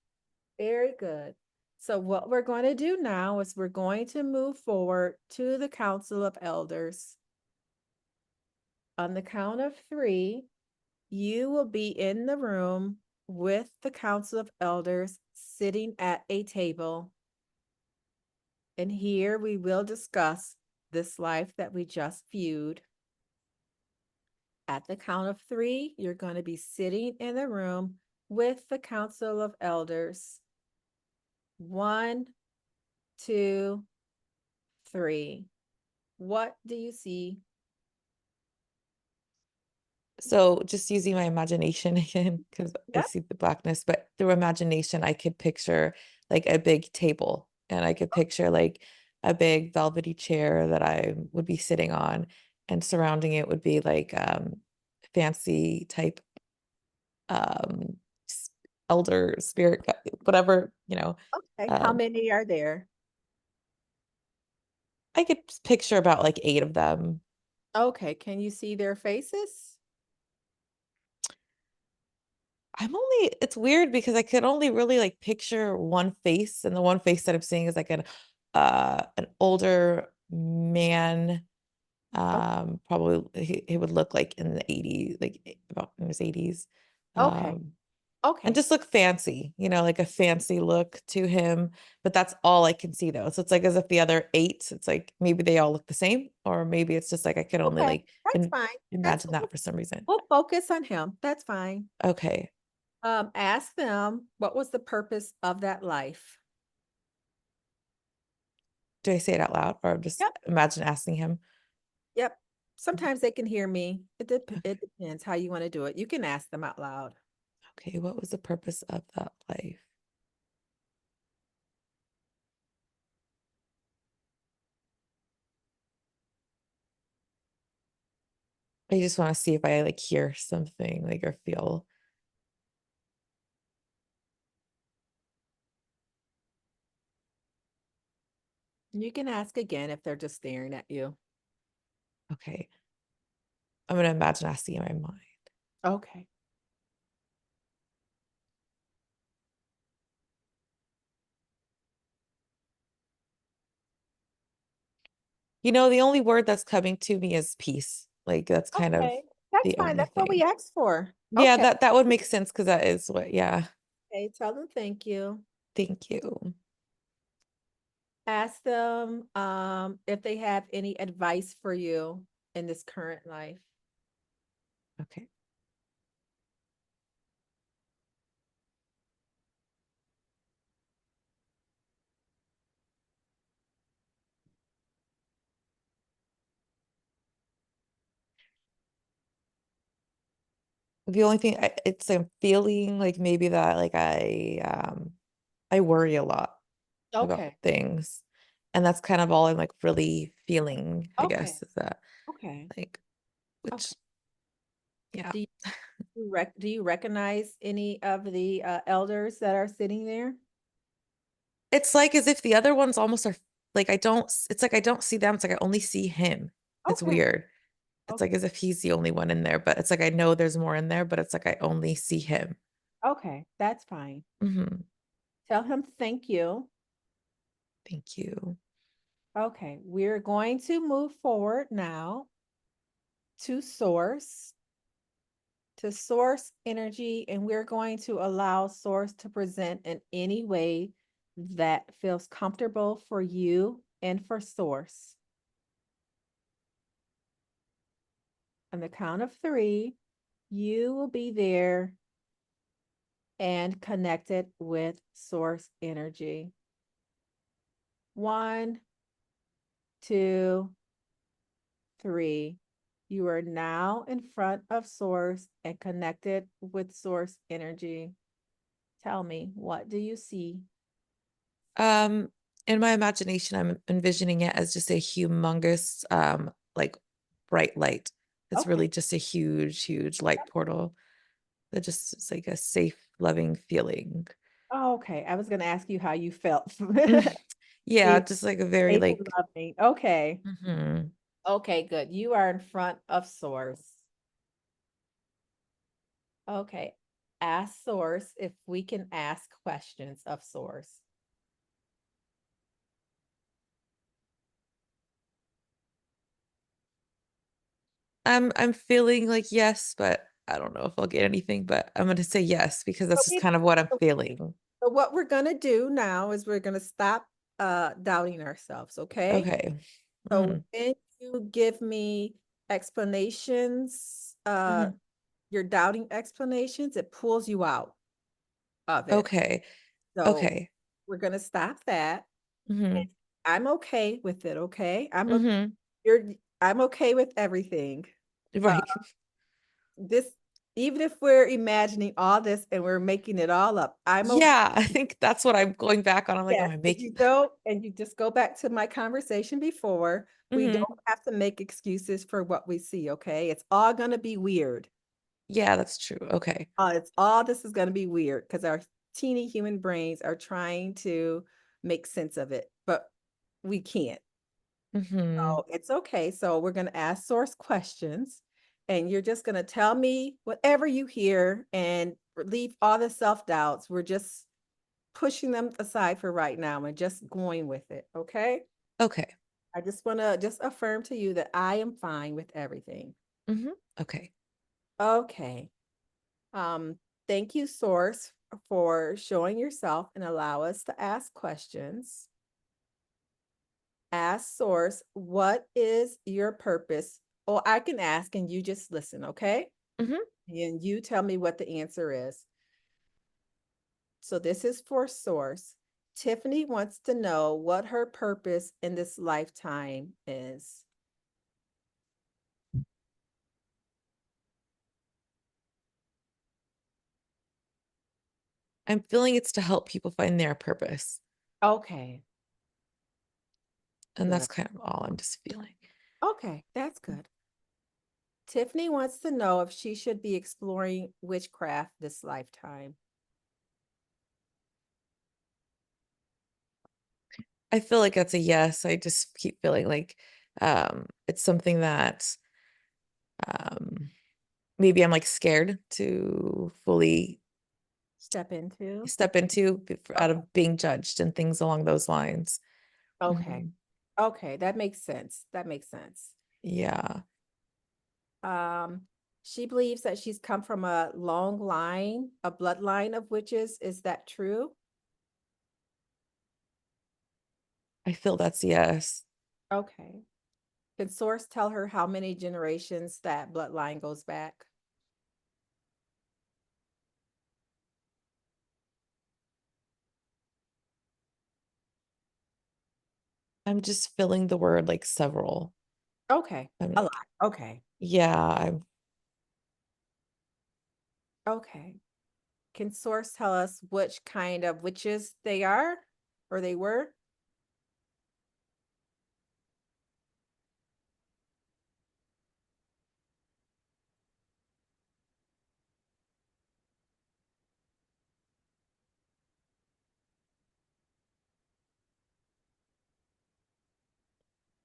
Very good. So what we're going to do now is we're going to move forward to the Council of Elders. On the count of 3, you will be in the room with the Council of Elders sitting at a table. And here we will discuss this life that we just viewed. At the count of 3, you're going to be sitting in the room with the Council of Elders. 1, 2, 3. What do you see? So just using my imagination again, because I Yep. see the blackness, but through imagination, I could picture like a big table and I could picture like a big velvety chair that I would be sitting on, and surrounding it would be like fancy type um s- elder spirit, whatever, Okay. How um many are there? I could picture about like 8 of them. Okay. Can you see their faces? It's weird because I could only really like picture one face, and the one face that I'm seeing is like an older man. Oh, Probably he would look like in the 80s, like about in his 80s. okay. Um, and Okay. just look fancy, like a fancy look to him. But that's all I can see though. So it's like as if the other 8, it's like maybe they all look the same, or maybe it's just like I could only Okay. like That's fine. That's imagine that for some reason. we'll focus on him. That's fine. Okay. Ask them what was the purpose of that life? Do I say it out loud or just Yep. imagine asking him? Yep. Sometimes they can hear me. Okay. It depends how you want to do it. You can ask them out loud. Okay, what was the purpose of that life? I just want to see if I like hear something like or feel. You can ask again if they're just staring at you. Okay. I'm gonna imagine asking in my mind. Okay. The only word that's coming to me is peace. Like that's kind of Okay. That's the fine. only That's what we thing. asked for. Yeah, Okay. that would make sense because that is what, yeah. Okay. Tell them thank you. Thank you. Ask them if they have any advice for you in this current life. Okay. The only thing I'm feeling like maybe that like I worry a lot about Okay. things. And that's kind of all I'm like really feeling, I Okay. guess, is that Okay. like, Okay. which, yeah. Do do you recognize any of the elders that are sitting there? It's like as if the other ones almost are like it's like I don't see them. It's like I only see him. It's Okay. weird. It's like Okay. as if he's the only one in there, but it's like I know there's more in there, but it's like I only see him. Okay. That's fine. Hmm. Tell him thank you. Thank you. Okay. We're going to move forward now to source energy, and we're going to allow source to present in any way that feels comfortable for you and for source. On the count of 3, you will be there and connected with source energy. 1, 2, 3. You are now in front of source and connected with source energy. Tell me, what do you see? Um, in my imagination, I'm envisioning it as just a humongous, like bright light. It's Okay. really just a huge, huge light portal that just is like a safe, loving feeling. Oh, okay. I was going to ask you how you felt. Yeah, Safe, just like a very safe and like, loving. Okay. mhm. Okay, good. You are in front of source. Okay. Ask source if we can ask questions of source. I'm feeling like yes, but I don't know if I'll get anything, but I'm gonna say yes because that's just Okay. kind of what I'm So feeling. so what we're going to do now is we're going to stop doubting ourselves, okay? Okay. So Hmm. when you give me explanations, Hmm. your doubting explanations, it pulls you out of it. Okay. So Okay. we're going to stop that. And Hmm. I'm okay with it, okay? Hmm. You're I'm okay with everything. Uh, Right. this, even if we're imagining all this and we're making it all up, I'm okay. Yeah, I think that's what I'm going back on. I'm like, am Yes, I if making you don't, and you just go back to my conversation before, we don't hmm have to make excuses for what we see, okay? It's all gonna be weird. Yeah, that's true. Okay. It's all this is gonna be weird because our teeny human brains are trying to make sense of it, but we can't. hmm So it's okay. So we're gonna ask source questions, and you're just gonna tell me whatever you hear and leave all the self-doubts. We're just pushing them aside for right now and just going with it, okay? Okay. I just want to just affirm to you that I am fine with everything. hmm Okay. Okay. Um, thank you, Source, for showing yourself and allow us to ask questions. Ask Source, what is your purpose? Or I can ask and you just listen, okay? hmm And you tell me what the answer is. So this is for Source. Tiffany wants to know what her purpose in this lifetime is. I'm feeling it's to help people find their purpose. Okay, And that's good. kind of all I'm just feeling. Okay, that's good. Tiffany wants to know if she should be exploring witchcraft this lifetime. I feel like that's a yes. I just keep feeling like it's something that um maybe I'm like scared to fully Step into. step into out Okay. of being judged and things along those lines. Okay. Mhm. Okay, that makes sense. That makes sense. Yeah, Um, she believes that she's come from a long line, a bloodline of witches. Is that true? I feel that's yes. Okay. Can Source tell her how many generations that bloodline goes back? I'm just feeling the word like several. Okay. I'm A lot. like, Okay. yeah, I'm Okay. Can Source tell us which kind of witches they are or they were?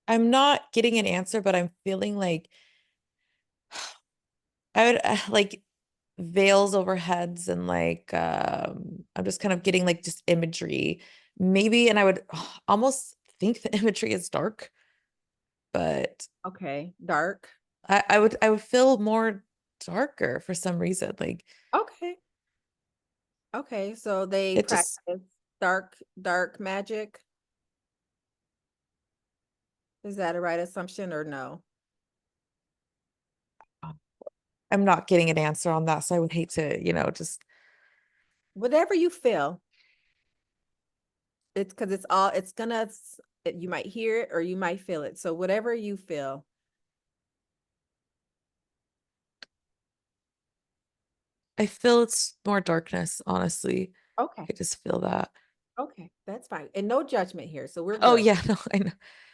I'm not getting an answer, but I'm feeling like I would like veils over heads and like I'm just kind of getting like just imagery. Maybe and I would almost think the imagery is dark, but Okay. Dark. I would feel more darker for some reason. Like Okay. Okay. So they it just practice dark magic. Is that a right assumption or no? I'm not getting an answer on that. So I would hate to, just Whatever you feel, it's because it's all, it's gonna, you might hear it or you might feel it. So whatever you feel. I feel it's more darkness, honestly. Okay. I just feel that. Okay. That's fine. And no judgment here. So we're Oh good. yeah, no, I know.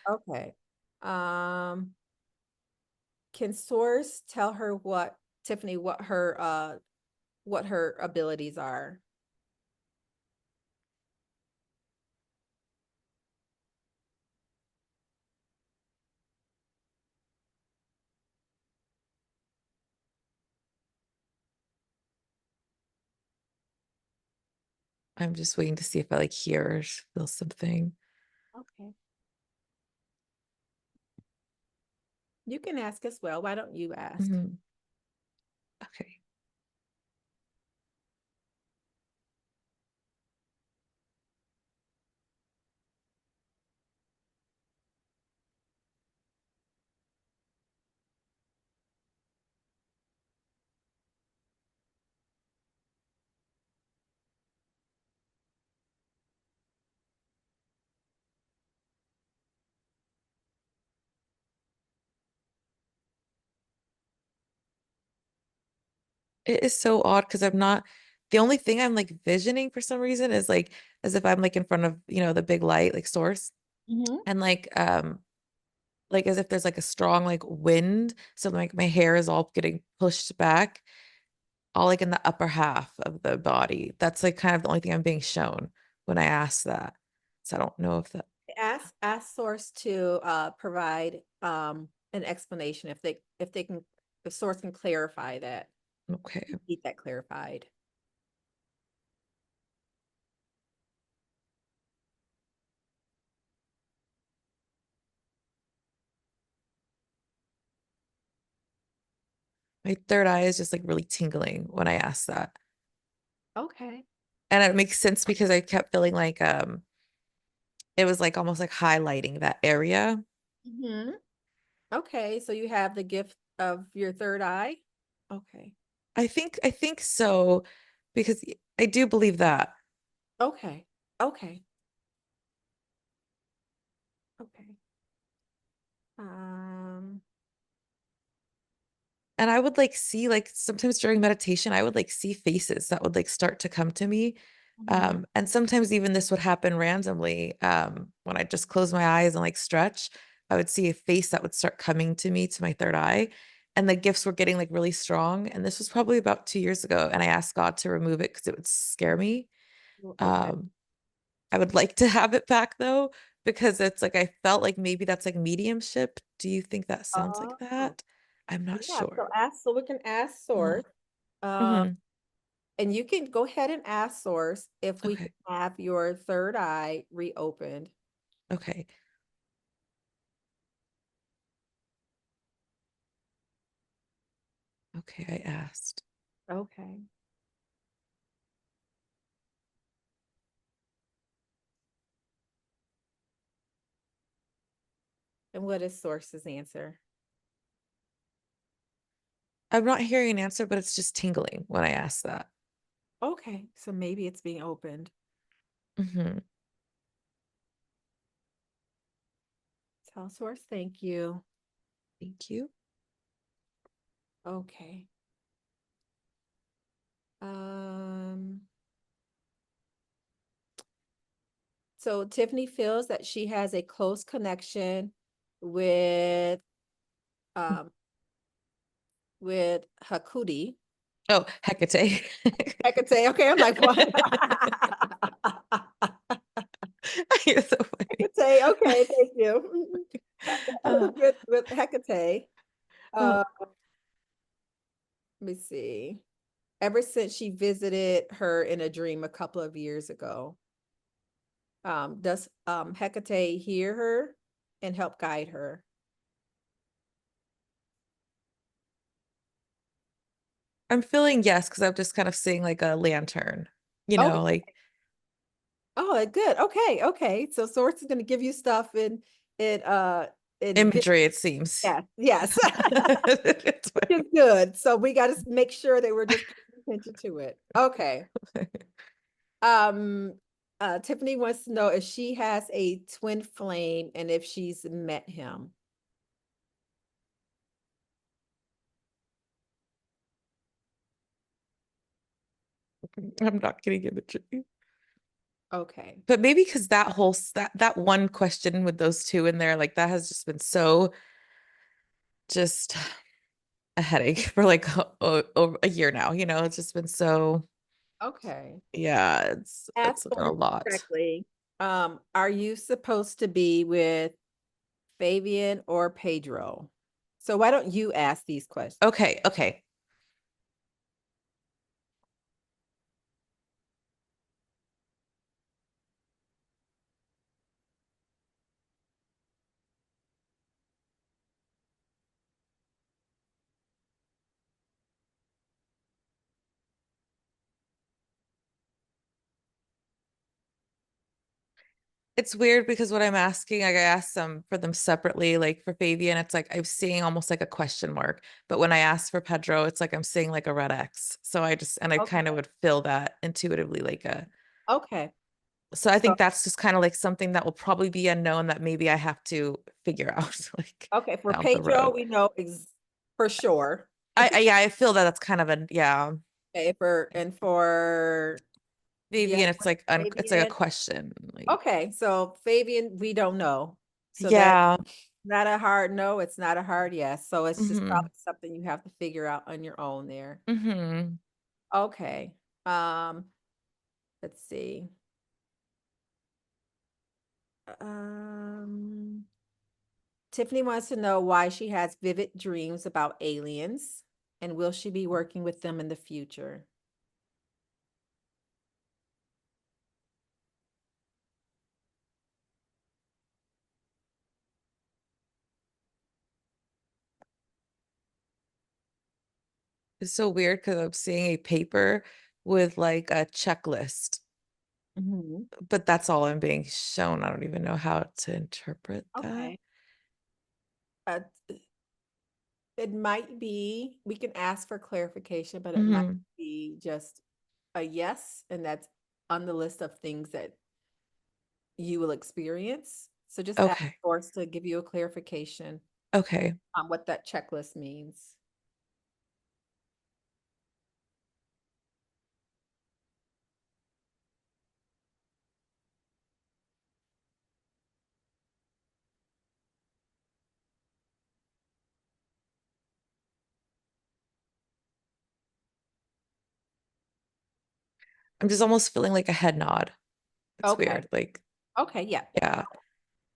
Okay. Um, can Source tell her what, Tiffany, what her abilities are? I'm just waiting to see if I like hear or feel something. Okay. You can ask as well. Why don't you ask? Mhm. Okay. It is so odd because I'm not, the only thing I'm like visioning for some reason is like as if I'm like in front of, the big light, like source. Mm-hmm. And like as if there's like a strong like wind. So like my hair is all getting pushed back, all like in the upper half of the body. That's like kind of the only thing I'm being shown when I ask that. So I don't know if that, Ask source to provide an explanation if they can, if source can clarify that, okay. keep that clarified. My third eye is just like really tingling when I ask that. Okay. And it makes sense because I kept feeling like it was like almost like highlighting that area. Mm-hmm. Okay, so you have the gift of your third eye. Okay. I think so because I do believe that. Okay. Okay. Okay. Um, And I would like see like sometimes during meditation, I would like see faces that would like start to come to me. mhm. And sometimes even this would happen randomly. When I just close my eyes and like stretch, I would see a face that would start coming to me to my third eye. And the gifts were getting like really strong. And this was probably about 2 years ago. And I asked God to remove it because it would scare me. Okay. Um, I would like to have it back though, because it's like I felt like maybe that's like mediumship. Do you think that sounds like Oh, that? I'm not yeah. So sure. we can ask Uh, source. Um, hmm. and you can go ahead and ask source if we can Okay. have your third eye reopened. Okay. Okay. I asked. Okay. And what is source's answer? I'm not hearing an answer, but it's just tingling when I ask that. Okay, so maybe it's being opened. Hmm. Tell source, thank you. Thank you. Okay. Um, so Tiffany feels that she has a close connection with um Hakuti. Oh, Hecate. Hecate. Okay, I'm like, what? You're so funny. Hecate. Okay, thank you. Uh, With Hecate. uh, Let me see. Ever since she visited her in a dream a couple of years ago, does Hecate hear her and help guide her? I'm feeling yes, because I'm just kind of seeing like a lantern, Okay. like Oh, good. Okay. Okay. So source is going to give you stuff in imagery, it seems. yes, yes. It's Which is funny. good. So we got to make sure that we're just paying attention to it. Okay. Um, Tiffany wants to know if she has a twin flame and if she's met him. I'm not getting imagery. Okay. But maybe because that one question with those two in there, like that has just been so just a headache for like over a year now. It's just been so, Okay. yeah, it's Ask it's been a source lot. directly. Are you supposed to be with Fabian or Pedro? So why don't you ask these questions? Okay, okay. It's weird because what I'm asking, like I asked them for them separately, like for Fabian, it's like I'm seeing almost like a question mark. But when I ask for Pedro, it's like I'm seeing like a red X. So I kind of Okay. would feel that intuitively, like a, Okay. so I So think that's just kind of like something that will probably be unknown that maybe I have to figure out like okay, for down the Pedro, road. we know for sure. Yeah, I feel that that's kind of a, yeah. Okay, for yeah, Maybe, and it's like it's like a Fabian. question. Like, Okay, so Fabian, we don't know. So that's yeah. not a hard no, it's not a hard yes. So it's just Mm-hmm. probably something you have to figure out on your own there. Mm-hmm. Okay. Let's see. Um, Tiffany wants to know why she has vivid dreams about aliens and will she be working with them in the future? It's so weird because I'm seeing a paper with like a checklist, Mhm. but that's all I'm being shown. I don't even know how to interpret that. Okay. Uh, it might be, we can ask for clarification, but it might Mm-hmm. be just a yes, and that's on the list of things that you will experience. So just ask Okay. Source to give you a clarification Okay. on what that checklist means. I'm just almost feeling like a head nod. It's Okay. weird. Like, Okay. Yeah. yeah.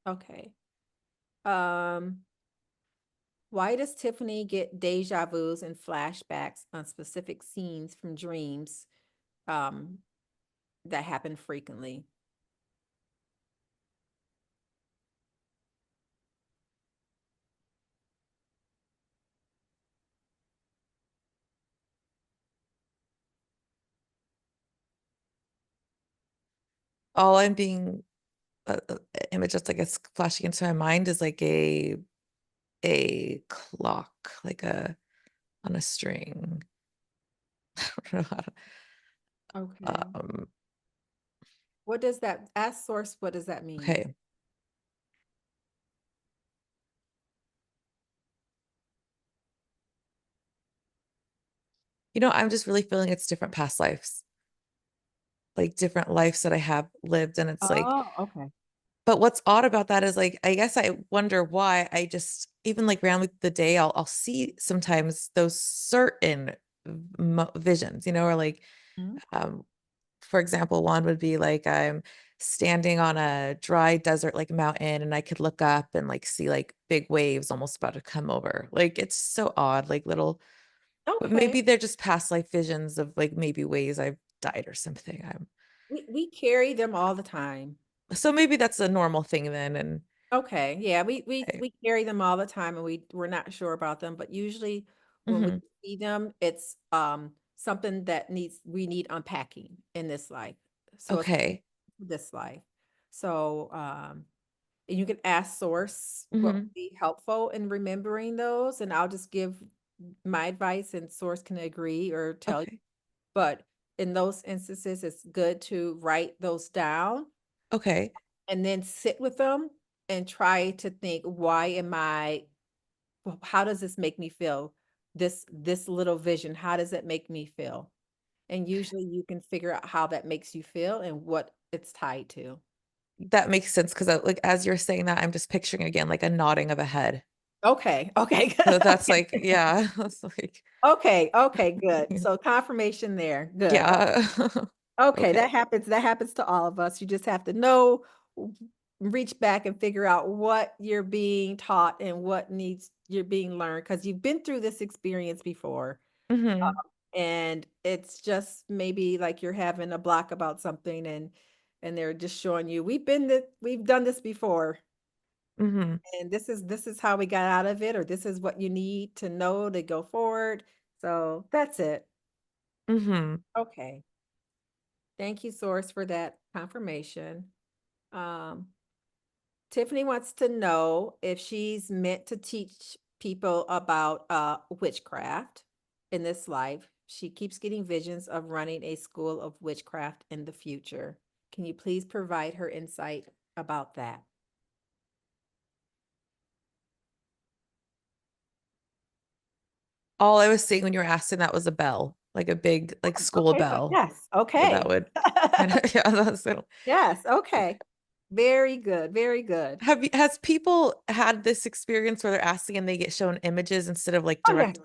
Okay. Um, why does Tiffany get deja vus and flashbacks on specific scenes from dreams um, that happen frequently? All I'm being image that's like it's flashing into my mind is like a clock, like a on a string. I don't know how to, Okay. um, What does that, ask Source, what does that mean? okay. I'm just really feeling it's different past lives, like different lives that I have lived. And it's like, Oh, okay. but what's odd about that is like, I guess I wonder why I just, even like around the day, I'll see sometimes those certain visions, or like, Mhm. um, for example, one would be like I'm standing on a dry desert like mountain and I could look up and like see like big waves almost about to come over. Like it's so odd, like little, but Okay. maybe they're just past life visions of like maybe ways I've died or something. We carry them all the time. So maybe that's a normal thing then. And Okay, yeah, I, we carry them all the time and we're not sure about them, but usually when we mhm, see them, it's something that we need unpacking in this life. So it's okay. this life. So you can ask Source what Hmm. would be helpful in remembering those, and I'll just give my advice and Source can agree or tell you. Okay. But in those instances, it's good to write those down Okay. and then sit with them and try to think, why am I, how does this make me feel? This little vision, how does it make me feel? And usually you can figure out how that makes you feel and what it's tied to. That makes sense because like as you're saying that, I'm just picturing again like a nodding of a head. Okay, okay, So good. that's like, yeah, that's like, Okay, okay, good. So confirmation there. Good. yeah. Okay, Okay. that happens to all of us. You just have to know, reach back and figure out what you're being taught and what needs you're being learned because you've been through this experience before. Hmm. And it's just maybe like you're having a block about something and they're just showing you we've done this before Hmm. and this is how we got out of it or this is what you need to know to go forward. So that's it. Hmm. Okay. Thank you, Source, for that confirmation. Um, Tiffany wants to know if she's meant to teach people about witchcraft in this life. She keeps getting visions of running a school of witchcraft in the future. Can you please provide her insight about that? All I was seeing when you were asking that was a bell, like a big like school Okay, so bell. yes, So that okay. would kind of yeah, that's it. Yes, okay. Very good, very good. Has people had this experience where they're asking and they get shown images instead of like Oh, yeah. direct?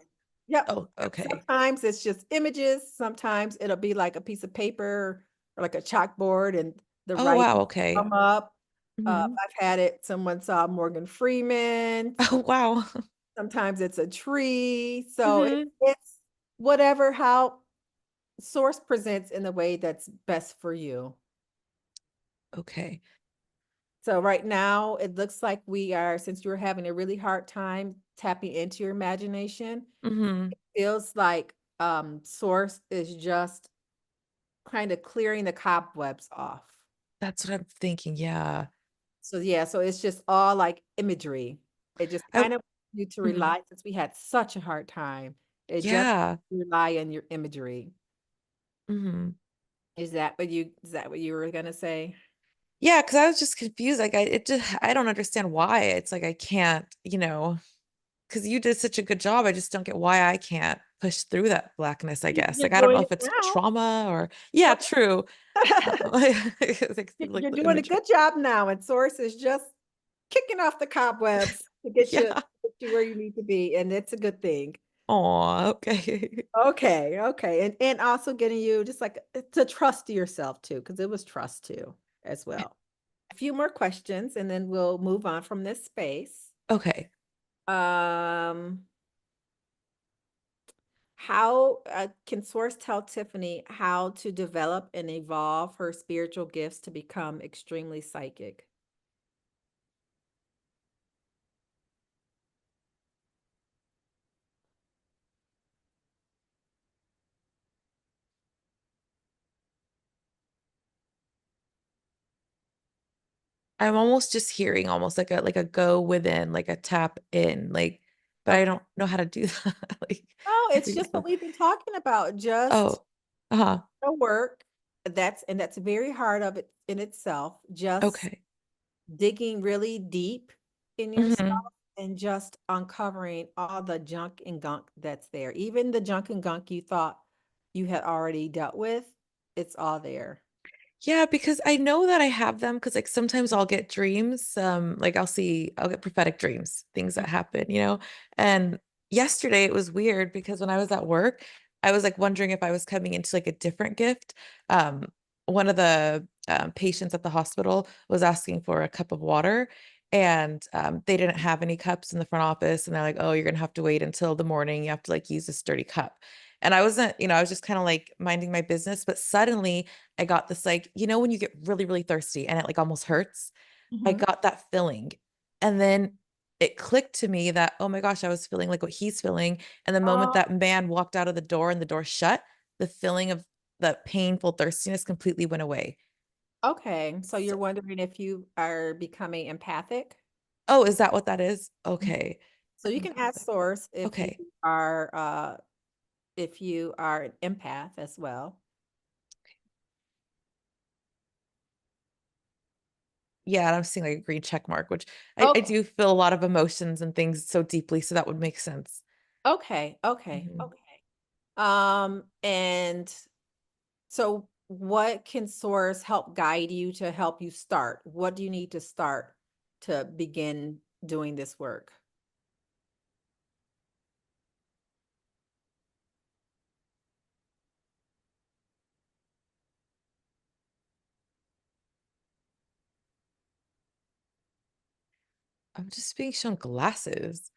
Yep. Oh, okay. Sometimes it's just images. Sometimes it'll be like a piece of paper or like a chalkboard and the Oh, writing wow, will okay. come up. Hmm. I've had it, someone saw Morgan Freeman. Oh, wow. Sometimes it's a tree. So Hmm. it's whatever, how source presents in the way that's best for you. Okay. So right now, it looks like we are, since you're having a really hard time tapping into your imagination, Hmm. feels like source is just kind of clearing the cobwebs off. That's what I'm thinking. Yeah. So yeah, so it's just all like imagery. It just I kind of you to mhm. rely, since we had such a hard time. It just Yeah. rely on your imagery. Hmm. Is that what you were gonna say? Yeah, because I was just confused. Like I don't understand why. It's like I can't, because you did such a good job. I just don't get why I can't push through that blackness, I guess. You're Like I don't know doing if it it's now. trauma or yeah, true. Like, like You're the doing a imagery. good job now, and source is just kicking off the cobwebs to Yeah. get you where you need to be, and it's a good thing. Aw, okay. Okay, okay. And also getting you just like to trust yourself too, because it was trust too as well. A few more questions and then we'll move on from this space. Okay. Um, how can Source tell Tiffany how to develop and evolve her spiritual gifts to become extremely psychic? I'm almost just hearing almost like a go within, like a tap in, like, but I Okay. don't know how to do that. Like, Oh, I it's think just so. what we've been talking about, just Oh, uh-huh. the work. That's very hard of it in itself. Just Okay. digging really deep in yourself Hmm. and just uncovering all the junk and gunk that's there. Even the junk and gunk you thought you had already dealt with, it's all there. Yeah, because I know that I have them because like sometimes I'll get dreams. Like I'll get prophetic dreams, things that happen, And yesterday it was weird because when I was at work, I was like wondering if I was coming into like a different gift. Um, One of the patients at the hospital was asking for a cup of water, and they didn't have any cups in the front office, and they're like, "Oh, you're gonna have to wait until the morning. You have to like use this dirty cup." And I wasn't, I was just kind of like minding my business, but suddenly I got this like, when you get really, really thirsty and it like almost hurts, I Mhm. got that feeling. And then it clicked to me that, oh my gosh, I was feeling like what he's feeling. And the moment Oh, that man walked out of the door and the door shut, the feeling of the painful thirstiness completely went away. okay. So So, you're wondering if you are becoming empathic? oh, is that what that is? Mhm. Okay. So you can ask Empathic. source Okay. if you are an empath as well. Yeah, and I'm seeing like a green check mark, which I Okay. do feel a lot of emotions and things so deeply, so that would make sense. Okay. Okay. Mhm. Okay. And so what can source help guide you to help you start? What do you need to start to begin doing this work? I'm just being shown glasses.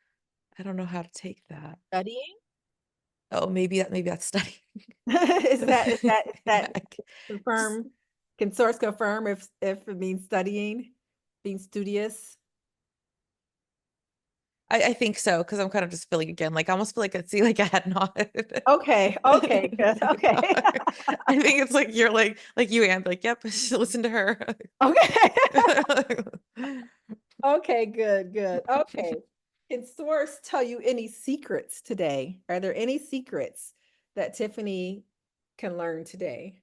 I don't know how to take that. Studying? Oh, maybe that's studying. Is that Yeah, just confirm? Can source confirm if it means studying, being studious? I think so because I'm kind of just feeling again, like I almost feel like I see like a head nod. Okay, okay, good. Okay. I think it's like you're like you and like, yep, listen to her. Okay. Okay, good, good. Okay. Can source tell you any secrets today? Are there any secrets that Tiffany can learn today?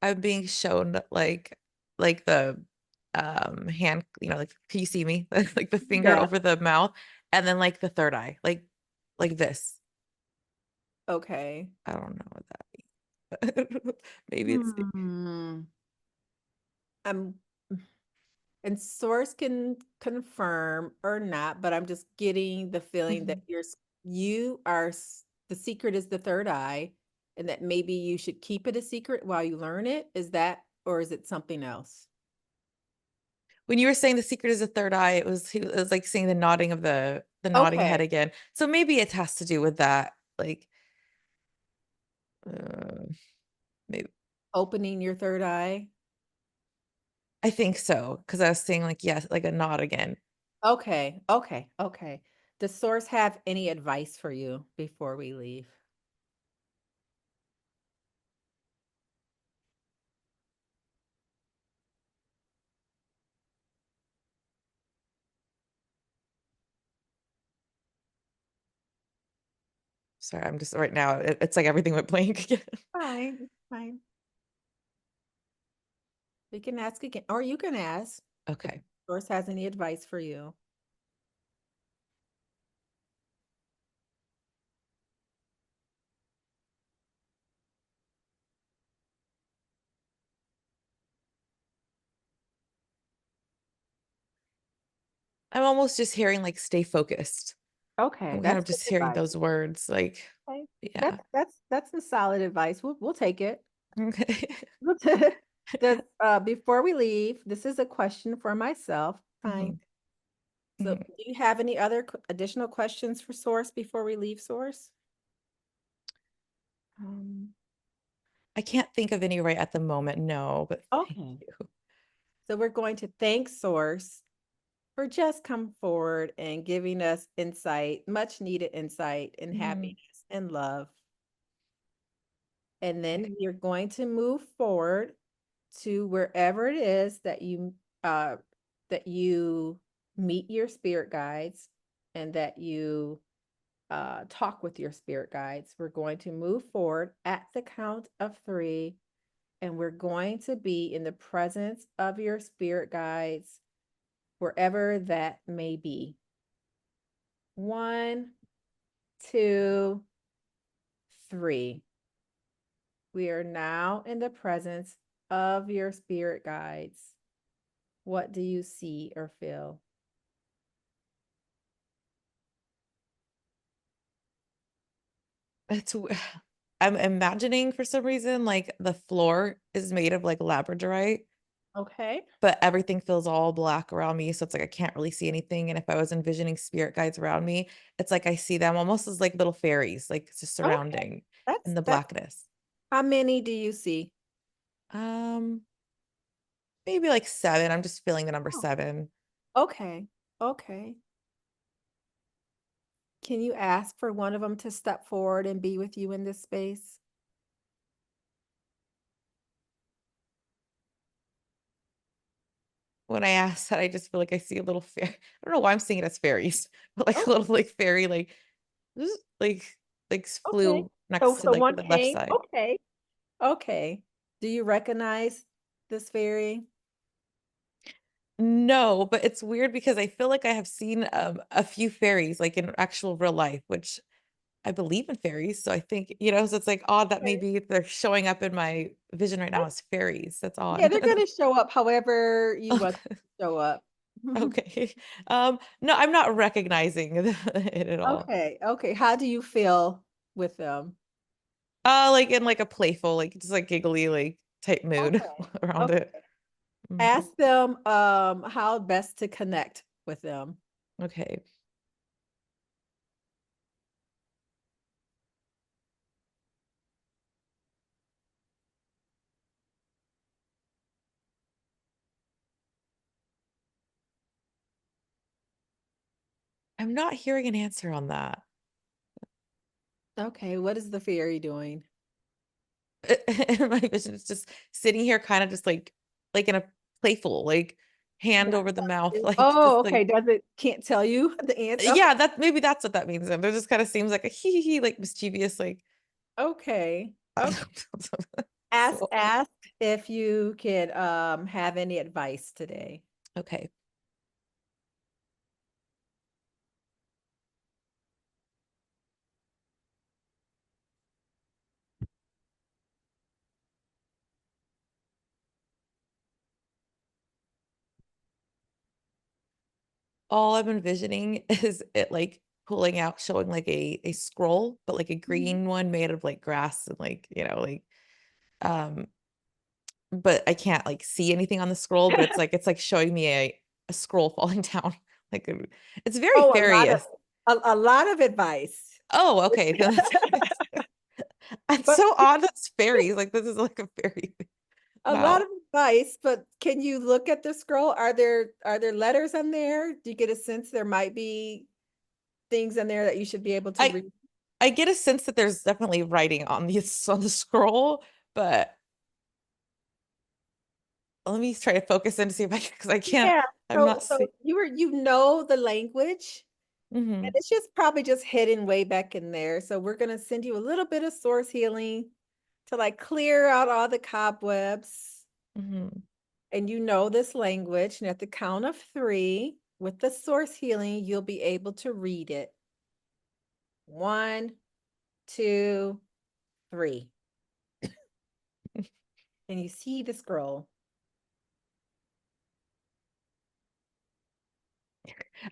I'm being shown like the hand, like can you see me? Like the finger Yeah. over the mouth and then like the third eye, like this. Okay. I don't know what that means. Maybe it's Hmm. I'm and source can confirm or not, but I'm just getting the feeling that Mhm. you are the secret is the third eye, and that maybe you should keep it a secret while you learn it. Is that, or is it something else? When you were saying the secret is the third eye, it was like seeing the nodding of the nodding head Okay. again. So maybe it has to do with that. Like maybe Opening your third eye. I think so because I was saying like yes, like a nod again. Okay. Okay. Okay. Does source have any advice for you before we leave? Sorry, I'm just right now. It's like everything went blank again. Fine. Fine. We can ask again, or you can ask if Okay. source has any advice for you. I'm almost just hearing like stay focused. Okay, I'm kind of that's good just hearing advice. those words like Okay. yeah. That's the solid advice. We'll take it. Okay. We'll ta- Does before we leave, this is a question for myself. Mhm, Fine. So, mhm. do you have any other additional questions for Source before we leave Source? Um, I can't think of any right at the moment, no, but thank Okay. you. So we're going to thank Source for just come forward and giving us insight, much needed insight and Mhm. happiness and love. And Okay. then you're going to move forward to wherever it is uh that you meet your spirit guides and that you talk with your spirit guides. We're going to move forward at the count of 3, and we're going to be in the presence of your spirit guides wherever that may be. 1, 2, 3. We are now in the presence of your spirit guides. What do you see or feel? It's I'm imagining for some reason like the floor is made of like labradorite, Okay. but everything feels all black around me. So it's like I can't really see anything. And if I was envisioning spirit guides around me, it's like I see them almost as like little fairies, like just Okay. surrounding in That's the that's blackness. how many do you see? Um, maybe like 7. I'm just feeling the number Oh, 7. okay. Okay. Can you ask for one of them to step forward and be with you in this space? When I ask that, I just feel like I see a little fairy. I don't know why I'm seeing it as fairies, but like a Okay. little like fairy, zzz, like Okay. flew So next to so like one the left came. side. Okay. Okay. Do you recognize this fairy? No, but it's weird because I feel like I have seen a few fairies like in actual real life, which I believe in fairies. So I think, so it's like odd that Okay. maybe they're showing up in my vision right now as fairies. That's Yeah, odd. they're gonna show up however you want Okay. them to show up. Okay. No, I'm not recognizing it at all. Okay, okay. How do you feel with them? Like in like a playful, like just like giggly, like type mood Okay, around it. okay. Mhm. Ask them how best to connect with them. Okay. I'm not hearing an answer on that. Okay, what is the fairy doing? In my vision, it's just sitting here, kind of just like in a playful, like hand Not over the mouth, you. like Oh, just okay. like Does it can't tell you the answer? Okay. yeah, that maybe that's what that means. And there just kind of seems like a hee hee, like mischievous, like Okay. I Okay. don't know. So, ask if you could have any advice today. okay. All I'm envisioning is it like pulling out, showing like a scroll, but like a green one made of like grass and like, um, but I can't like see anything on the scroll, but it's like showing me a scroll falling down. Like it's very Oh, fairy-ish. a lot of advice. Oh, okay. Then that's good. It's But so odd that's fairies. Like this is like a fairy thing. a lot Wow. of advice, but can you look at the scroll? Are there letters on there? Do you get a sense there might be things in there that you should be able to I read? I get a sense that there's definitely writing on the scroll, but let me try to focus in to see if I because I can't. Yeah. I'm So not so see. you know the language, and Hmm. it's just probably just hidden way back in there. So we're gonna send you a little bit of source healing to like clear out all the cobwebs. Hmm. And you know this language, and at the count of three, with the source healing, you'll be able to read it. One, two, three. And you see the scroll.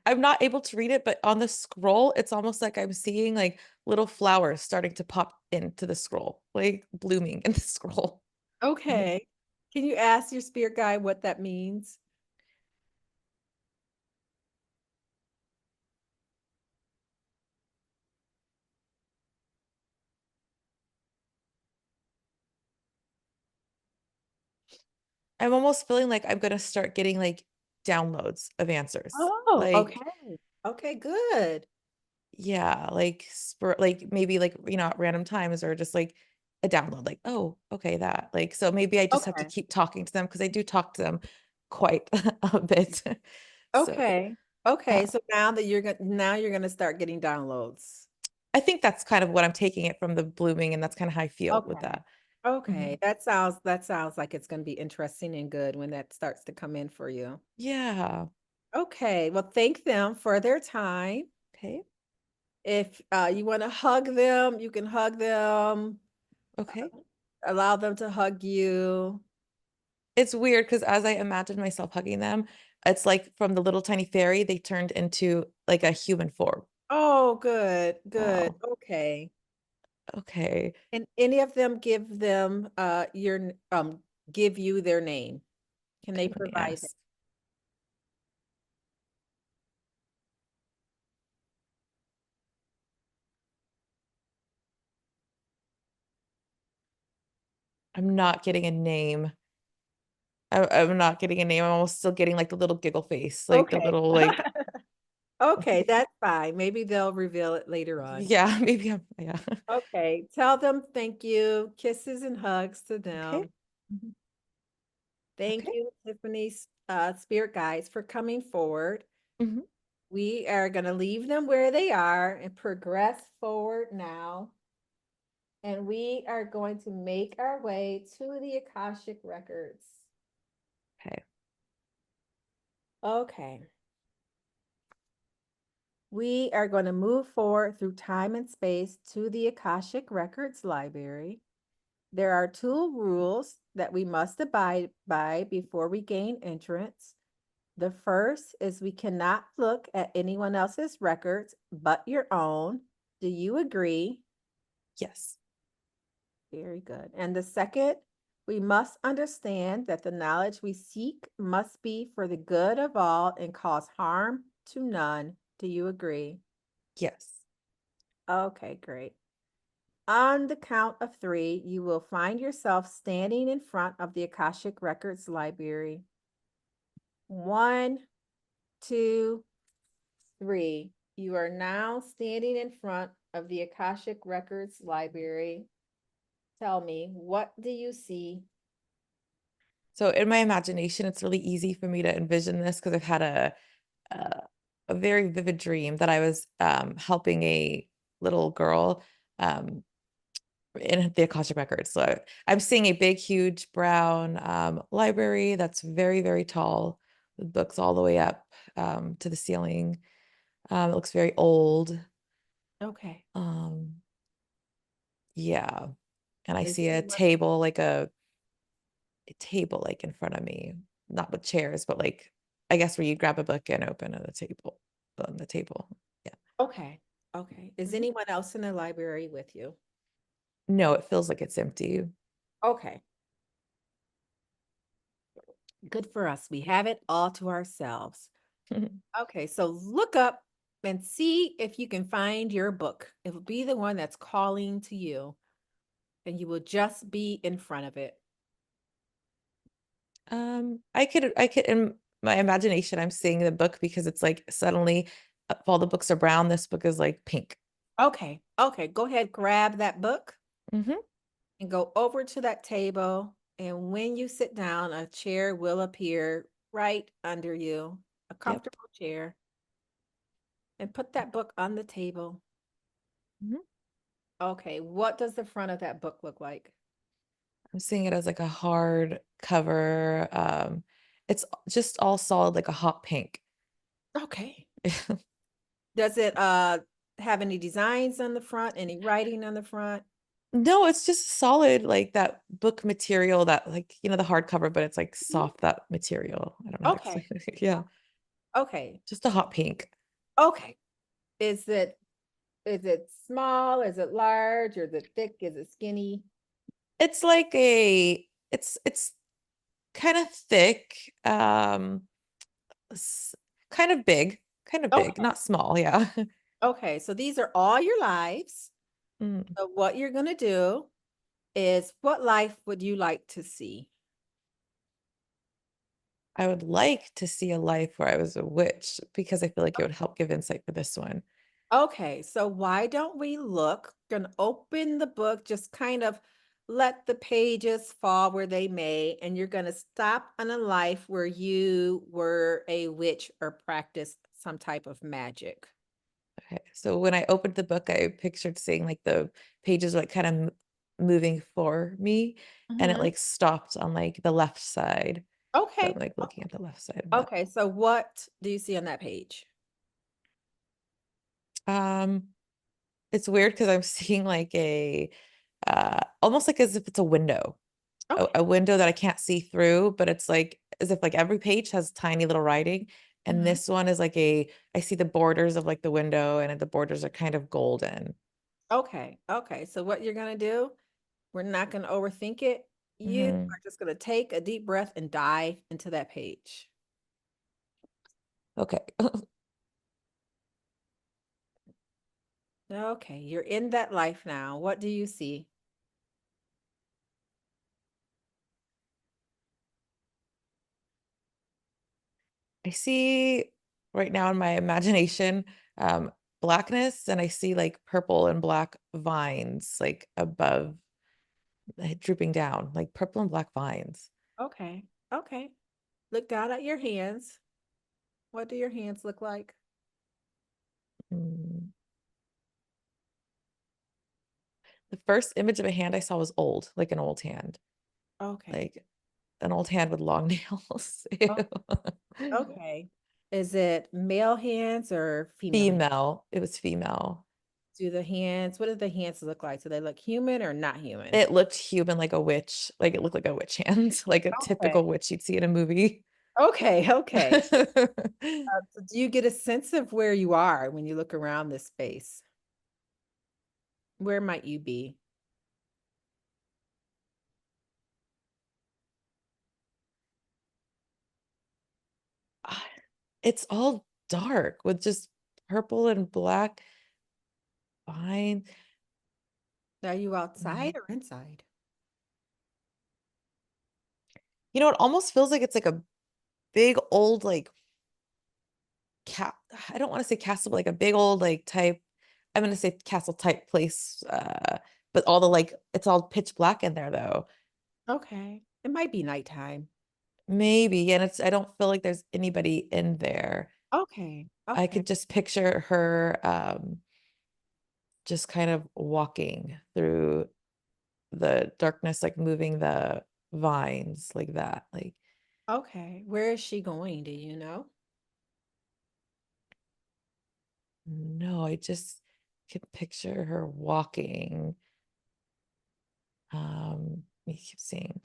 I'm not able to read it, but on the scroll, it's almost like I'm seeing like little flowers starting to pop into the scroll, like blooming in the scroll. Okay. Can you ask your spirit guide what that means? I'm almost feeling like I'm gonna start getting like downloads of answers. Oh, Like, okay. Okay, good. yeah, like like maybe like at random times or just like a download, like, oh, okay, that. Like, so maybe I just have to Okay. keep talking to them because I do talk to them quite a bit. So Okay. Okay. uh, So now you're gonna start getting downloads. I think that's kind of what I'm taking it from the blooming, and that's kind of how I feel with Okay. that. Okay. Mhm. That sounds like it's gonna be interesting and good when that starts to come in for you. Yeah. Okay. Well, thank them for their time. Okay. If you want to hug them, you can hug them, Okay. allow them to hug you. It's weird because as I imagine myself hugging them, it's like from the little tiny fairy, they turned into like a human form. Oh, good, good. Wow. Okay. Okay. And any of them give you their name? Can they Okay, let me provide that? ask. I'm not getting a name. I'm not getting a name. I'm almost still getting like the little giggle face, like the Okay. little like Okay, that's fine. Maybe they'll reveal it later on. yeah, maybe I'm yeah. Okay. Tell them thank you. Kisses and hugs to Okay. them. Thank Okay. you, Tiffany's spirit guides, for coming forward. Hmm. We are going to leave them where they are and progress forward now. And we are going to make our way to the Akashic records. Okay. Okay. We are going to move forward through time and space to the Akashic Records Library. There are two rules that we must abide by before we gain entrance. The first is we cannot look at anyone else's records but your own. Do you agree? Yes. Very good. And the second, we must understand that the knowledge we seek must be for the good of all and cause harm to none. Do you agree? Yes. Okay, great. On the count of three, you will find yourself standing in front of the Akashic Records Library. One, two, three. You are now standing in front of the Akashic Records Library. Tell me, what do you see? So in my imagination, it's really easy for me to envision this because I've had a a very vivid dream that I was helping a little girl. Um, in the Akashic records. So I'm seeing a big, huge brown library that's very, very tall, with books all the way up to the ceiling. It looks very old. Okay. Um, yeah. And I Is see anyone a table like in front of me, not with chairs, but like I guess where you grab a book and open on the table. Yeah. okay? Okay. Is Mhm. anyone else in the library with you? No, it feels like it's empty. Okay. Good for us. We have it all to ourselves. Okay, so look up and see if you can find your book. It will be the one that's calling to you, and you will just be in front of it. I could in my imagination, I'm seeing the book because it's like suddenly if all the books are brown, this book is like pink. Okay, okay, go ahead, grab that book Hmm. and go over to that table. And when you sit down, a chair will appear right under you, a Yep. comfortable chair, and put that book on the table. Mhm. Okay, what does the front of that book look like? I'm seeing it as like a hard cover. It's just all solid, like a hot pink. Okay. Does it have any designs on the front, any writing on the front? No, it's just solid, like that book material that, like, the hardcover, but it's like Mhm. soft, that material. I don't know how to Okay. explain it. Yeah, Okay. just a hot pink. Okay. Is it small? Is it large? Or is it thick? Is it skinny? It's like it's kind of thick, s- kind of big, Okay. not small. Yeah. Okay. So these are all your lives. Mm. So what you're gonna do is, what life would you like to see? I would like to see a life where I was a witch because I feel like it would help give insight for this one. Okay, so why don't we look? Gonna open the book, just kind of let the pages fall where they may, and you're gonna stop on a life where you were a witch or practiced some type of magic. Okay. So when I opened the book, I pictured seeing like the pages like kind of moving for me, and it Hmm. like stopped on like the left side. So I'm Okay. like looking at the left side of that. Okay, so what do you see on that page? Um, it's weird because I'm seeing like a almost like as if it's a window, Okay. a window that I can't see through, but it's like as if like every page has tiny little writing. And Hmm. this one is like I see the borders of like the window, and the borders are kind of golden. Okay. Okay. So what you're gonna do, we're not gonna overthink it. You Hmm. are just gonna take a deep breath and dive into that page. Okay. Okay, you're in that life now. What do you see? I see right now in my imagination blackness, and I see like purple and black vines like above, drooping down, like purple and black vines. Okay. Okay. Look down at your hands. What do your hands look like? Mm. The first image of a hand I saw was old, like an old hand, Okay. like an old hand with long nails. Ew. Oh, okay. Is it male hands or female hands? Female. It was female. What do the hands look like? Do they look human or not human? It looked human, like a witch. Like it looked like a witch hand, like a Okay. typical witch you'd see in a movie. Okay. Okay. So do you get a sense of where you are when you look around this space? Where might you be? Ah, it's all dark with just purple and black vines. Are you Mm. outside or inside? It almost feels like it's like a big old like cat. I don't want to say castle, but like a big old like type. I'm gonna say castle type place. But all the like it's all pitch black in there though. Okay. It might be nighttime. Maybe, and I don't feel like there's anybody in there. Okay. I Okay. could just picture her just kind of walking through. the darkness, like moving the vines like that. Like, Okay. Where is she going? Do you know? no, I just can picture her walking. You keep seeing.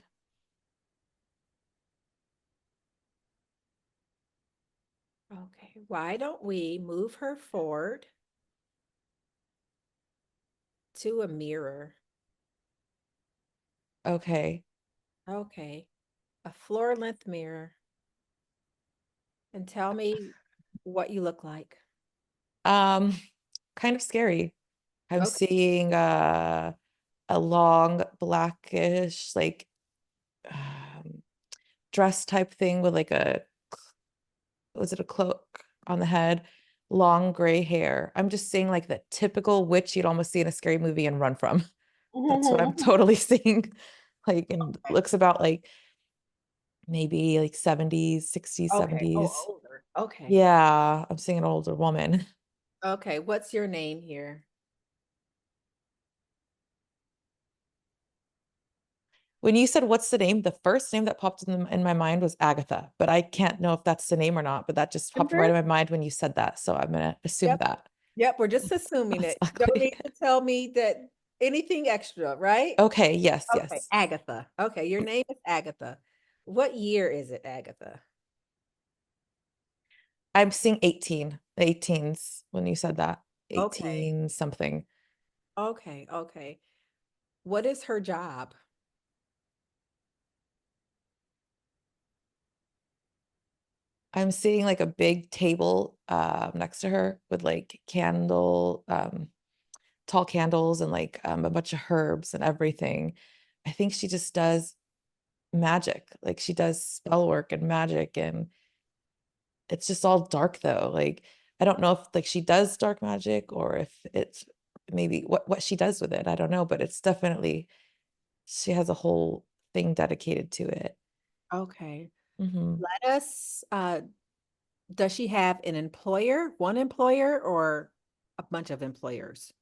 Okay. Why don't we move her forward to a mirror? Okay. Okay. A floor length mirror. And tell me what you look like. Um, kind of scary. I'm Okay. seeing a long blackish like dress type thing with like a was it a cloak on the head, long gray hair. I'm just seeing like the typical witch you'd almost see in a scary movie and run from. That's what I'm totally seeing. Like, and looks about like maybe like 70s, 60s, Okay. Oh, 70s. older. Okay. Yeah, I'm seeing an older woman. Okay. What's your name here? When you said what's the name, the first name that popped in my mind was Agatha, but I can't know if that's the name or not. But that just popped right Remember? in my mind when you said that. So I'm gonna assume Yep. that. Yep. We're just assuming That's it. Don't ugly. need to tell me that anything extra, right? Okay, yes, Okay. yes. Agatha. Okay. Your name is Agatha. What year is it, Agatha? I'm seeing 18, the 18s when you said that. Okay. 18 something. Okay. Okay. What is her job? I'm seeing like a big table next to her with like tall candles and like a bunch of herbs and everything. I think she just does magic. Like she does spell work and magic, and it's just all dark though. Like I don't know if like she does dark magic or if it's maybe what she does with it. I don't know, but it's definitely she has a whole thing dedicated to it. Okay. Hmm. Let us, does she have an employer, one employer, or a bunch of employers?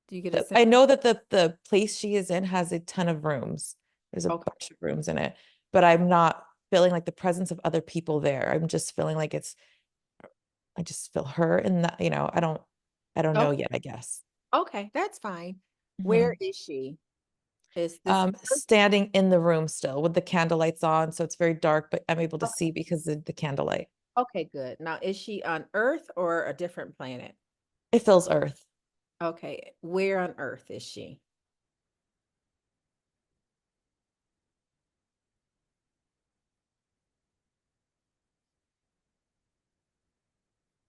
Do you get a sense? I know that the place she is in has a ton of rooms. There's a Okay. bunch of rooms in it, but I'm not feeling like the presence of other people there. I'm just feeling like I just feel her in that, I don't know Okay. yet, I guess. Okay. That's fine. Where Mhm. is she? Is this Earth? Standing in the room still with the candle lights on, so it's very dark, but I'm able to Okay. see because of the candlelight. Okay, good. Now, is she on Earth or a different planet? It fills Earth. Okay. Where on Earth is she?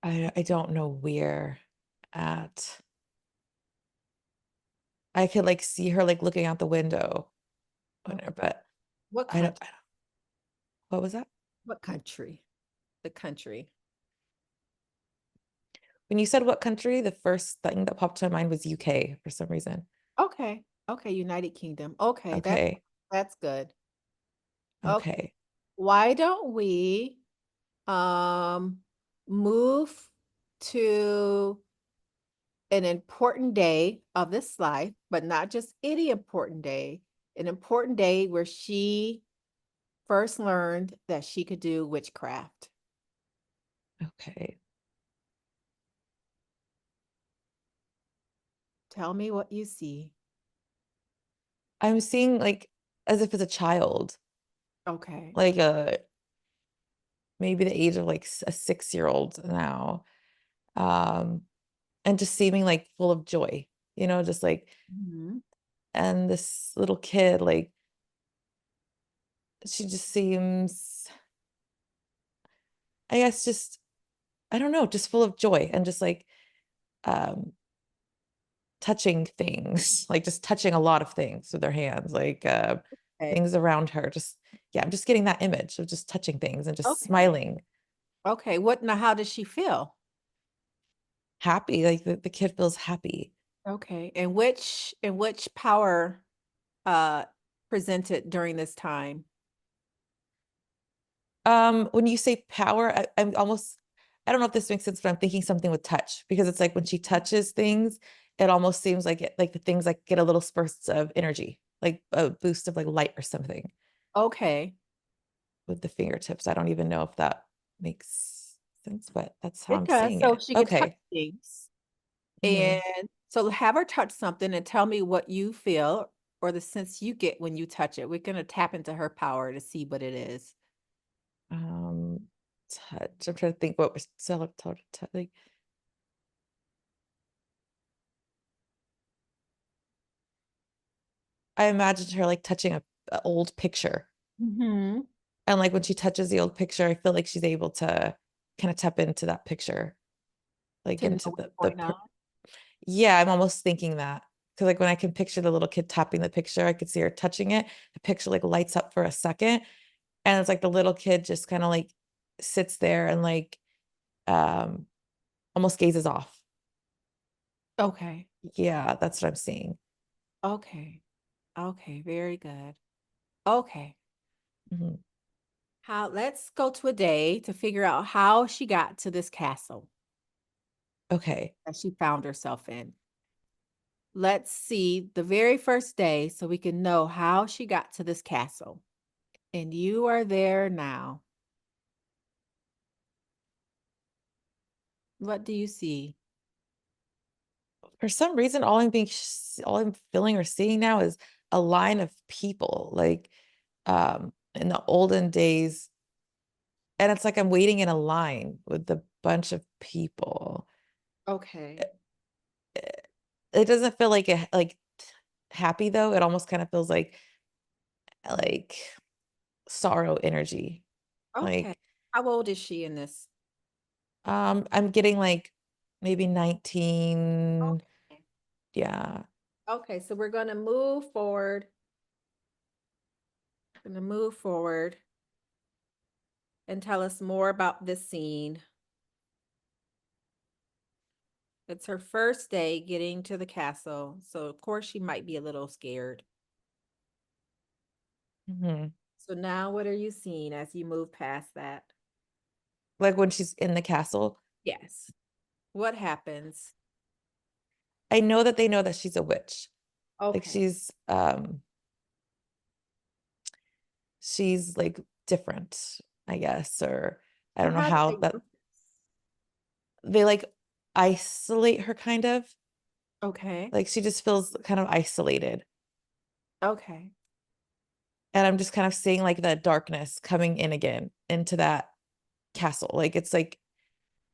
I don't know where at. I could like see her like looking out the window, Okay. but What I don't, country? what was that? What country? The country. When you said what country, the first thing that popped to my mind was UK for some reason. Okay. Okay, United Kingdom. Okay, Okay. that's good. Okay. Okay. Why don't we um move to an important day of this life, but not just any important day, an important day where she first learned that she could do witchcraft. Okay. Tell me what you see. I'm seeing like as if it's a child, Okay. like maybe the age of like a 6-year-old now. Um, and just seeming like full of joy, just like, Mhm. and this little kid, like, she just seems, I guess, just, I don't know, just full of joy and just like, um, touching things, like just touching a lot of things with their hands, like, Okay. things around her. Just, yeah, I'm just getting that image of just touching things and just Okay. smiling, Okay. What now? How does she feel? happy. Like the kid feels happy. Okay. And which power uh presented during this time? When you say power, I'm almost, I don't know if this makes sense, but I'm thinking something with touch because it's like when she touches things, it almost seems like like the things like get a little spurts of energy, like a boost of like light or something Okay. with the fingertips. I don't even know if that makes sense, but that's how It I'm does. seeing So it. she could touch Okay. things. Hmm. And so have her touch something and tell me what you feel or the sense you get when you touch it. We're going to tap into her power to see what it is. Um, touch. I'm trying to think what was like. I imagined her like touching a old picture. Mm-hmm. And like when she touches the old picture, I feel like she's able to kind of tap into that picture, like To know into what's the going on. yeah, I'm almost thinking that. Because like when I can picture the little kid tapping the picture, I could see her touching it. The picture like lights up for a second. And it's like the little kid just kind of like sits there and like um almost gazes off. Okay. Yeah, that's what I'm seeing. Okay. Okay. Very good. Okay. Mhm. Let's go to a day to figure out how she got to this castle Okay. that she found herself in. Let's see the very first day so we can know how she got to this castle. And you are there now. What do you see? For some reason, all I'm feeling or seeing now is a line of people. Like in the olden days, and it's like I'm waiting in a line with a bunch of people. Okay. It doesn't feel like happy though. It almost kind of feels like sorrow energy. Okay. Like How old is she in this? I'm getting like maybe 19. Okay. Yeah. Okay, so we're going to move forward. Going to move forward and tell us more about this scene. It's her first day getting to the castle, so of course she might be a little scared. Hmm. So now what are you seeing as you move past that? Like when she's in the castle, Yes. What happens? I know that they know that she's a witch. Like Okay. she's like different, I guess, or I And don't know how do how they that know? they like isolate her kind of. Okay. Like she just feels kind of isolated. Okay. And I'm just kind of seeing like the darkness coming in again into that castle. Like it's like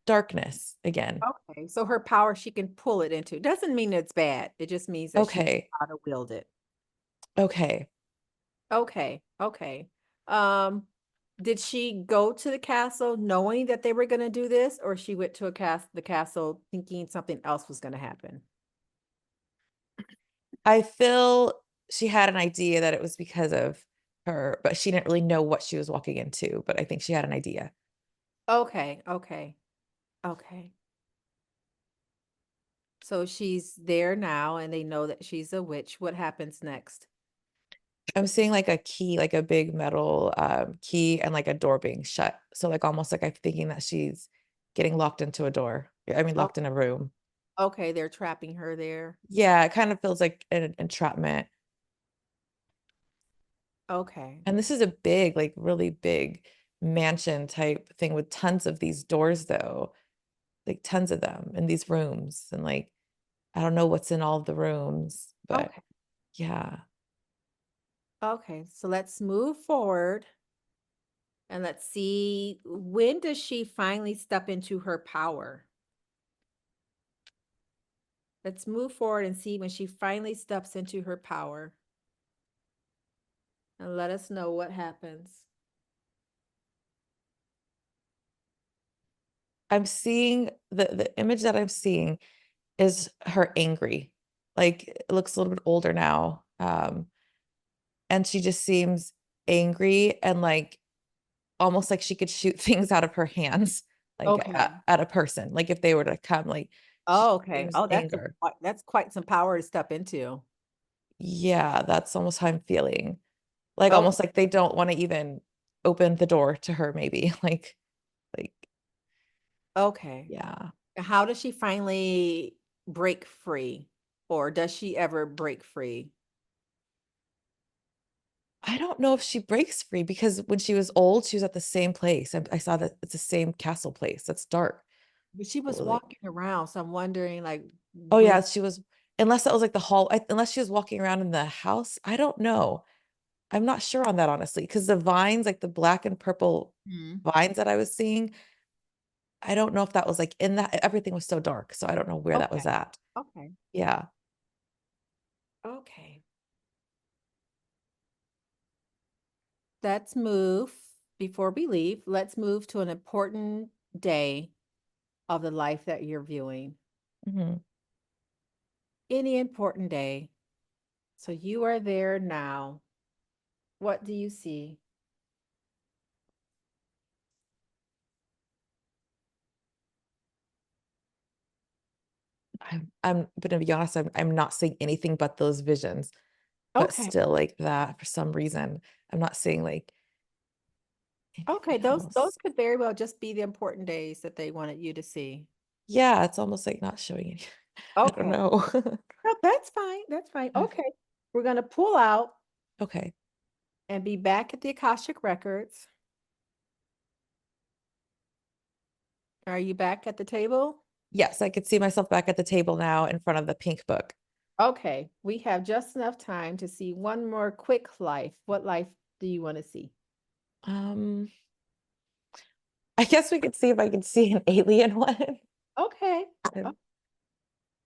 darkness again. Okay. So her power, she can pull it into. Doesn't mean it's bad. It just means that she knows Okay. how to wield it. Okay. Okay. Okay. Um, did she go to the castle knowing that they were going to do this, or she went to the castle thinking something else was going to happen? I feel she had an idea that it was because of her, but she didn't really know what she was walking into. But I think she had an idea. Okay. Okay. Okay. So she's there now and they know that she's a witch. What happens next? I'm seeing like a key, like a big metal key and like a door being shut. So like almost like I'm thinking that she's getting locked into a door. I mean, Oh, locked in a room. okay, they're trapping her there. Yeah, it kind of feels like an entrapment. Okay. And this is a big, like really big mansion type thing with tons of these doors though, like tons of them in these rooms. And like, I don't know what's in all of the rooms, but Okay. yeah. Okay. So let's move forward and let's see, when does she finally step into her power? Let's move forward and see when she finally steps into her power. And let us know what happens. I'm seeing the image that I'm seeing is her angry. Like it looks a little bit older now. And she just seems angry and like almost like she could shoot things out of her hands, like Okay. at a person. Like if they were to come, like she Oh, okay. seems Oh, anger. that's quite some power to step into. Yeah, that's almost how I'm feeling. Like Okay. almost like they don't want to even open the door to her, maybe. Like, Okay. yeah. How does she finally break free? or does she ever break free? I don't know if she breaks free because when she was old, she was at the same place. I saw that it's the same castle place. That's dark. But she was Like, walking around, so I'm wondering, like, oh when. yeah, she was, unless that was like the hall, unless she was walking around in the house. I don't know. I'm not sure on that, honestly, because the vines, like the black and purple Mhm. vines that I was seeing, I don't know if that was like in that, everything was so dark. So I don't know where that Okay, was at. okay, Yeah. okay. Let's move before we leave. Let's move to an important day of the life that you're viewing. Mhm. Any important day. So you are there now. What do you see? I'm gonna be honest, I'm not seeing anything but those visions, but Okay. still like that for some reason. I'm not seeing like Okay, anything those else. could very well just be the important days that they wanted you to see. Yeah, it's almost like not showing any. I don't Okay. know. No, that's fine. That's fine. Okay. We're going to pull out Okay. and be back at the Akashic Records. Are you back at the table? Yes, I could see myself back at the table now in front of the pink book. Okay. We have just enough time to see one more quick life. What life do you want to see? Um, I guess we could see if I could see an alien one. Okay. Um,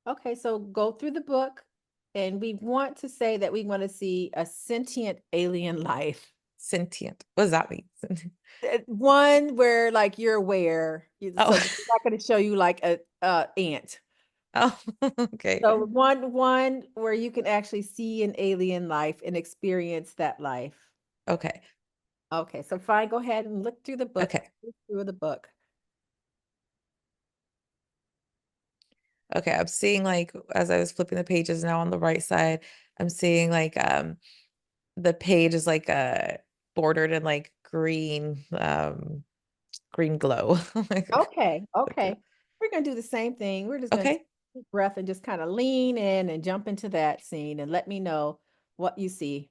Okay. So go through the book and we want to say that we want to see a sentient alien life. Sentient. What does that mean? One where like you're aware. So Oh, we're not going to show you like a ant. oh, okay. So one where you can actually see an alien life and experience that life. Okay. Okay, so fine, go ahead and look through the book. Okay. Look through the book. Okay. I'm seeing like as I was flipping the pages now on the right side, I'm seeing like the page is like bordered in like green glow. Okay, Like okay. We're gonna do the same thing. We're just gonna take okay. a deep breath and just kind of lean in and jump into that scene and let me know what you see.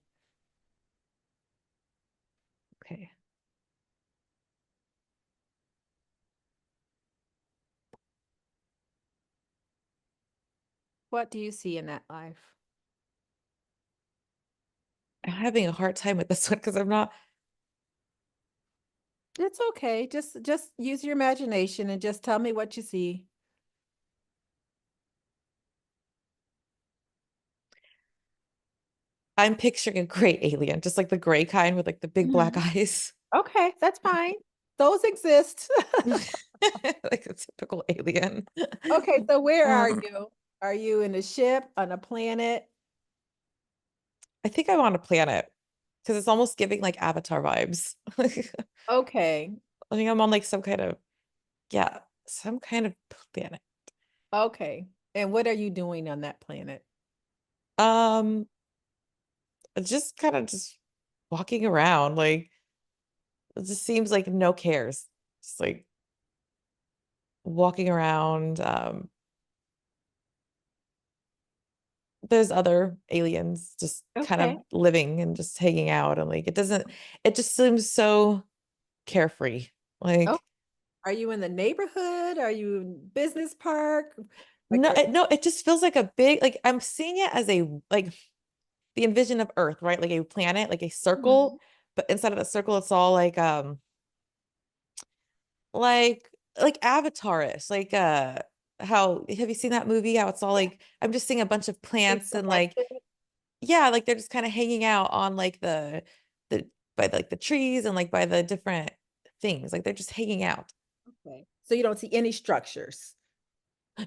Okay. What do you see in that life? I'm having a hard time with this one because I'm not. It's okay. Just use your imagination and just tell me what you see. I'm picturing a gray alien, just like the gray kind with like the big black Mhm. eyes. Okay, that's fine. Those exist. Like a typical alien. Okay, so where are Um, you? Are you in a ship, on a planet? I think I'm on a planet because it's almost giving like Avatar vibes. Okay, I think I'm on like some kind of, yeah, some kind of planet. okay. And what are you doing on that planet? Um, just kind of just walking around, like it just seems like no cares. Just like walking around. There's other aliens just kind of Okay. living and just hanging out and like it just seems so carefree. Oh, Like are you in the neighborhood? Are you in business park? Like, no, it just feels like a big like I'm seeing it as a like the envision of Earth, right? Like a planet, like a Mhm. circle, but inside of that circle, it's all like like Avatar-ish, like how have you seen that movie? How it's all Yeah, like I'm just seeing a bunch of be plants and like connected. yeah, like they're just kind of hanging out on like the by like the trees and like by the different things. Like they're just hanging out. Okay. So you don't see any structures.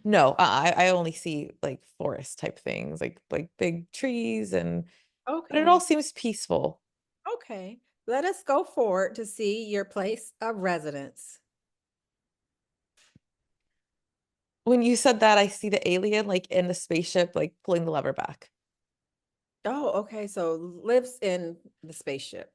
No, I only see like forest type things, like big trees and but it all Okay. seems peaceful. Okay. Let us go forward to see your place of residence. When you said that, I see the alien like in the spaceship, like pulling the lever back. Oh, okay. So lives in the spaceship.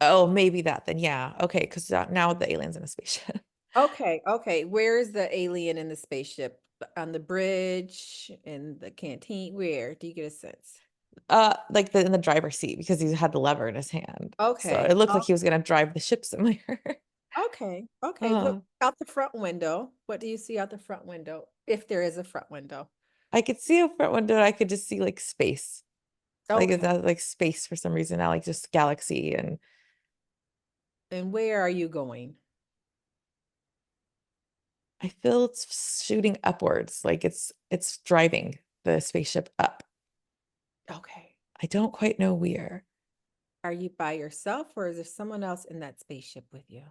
Oh, maybe that then. Yeah. Okay. Because now the alien's in a spaceship. Okay, okay. Where is the alien in the spaceship on the bridge, in the canteen? Where do you get a sense? Like in the driver's seat because he had the lever in his hand. So Okay. it looked like he was gonna drive the ship somewhere. Okay. Okay. Uh, Look out the front window. What do you see out the front window? If there is a front window. I could see a front window, and I could just see like space. Like Okay. it's like space for some reason now, like just galaxy, and And where are you going? I feel it's shooting upwards, like it's driving the spaceship up. Okay. I don't quite know where. Are you by yourself or is there someone else in that spaceship with you?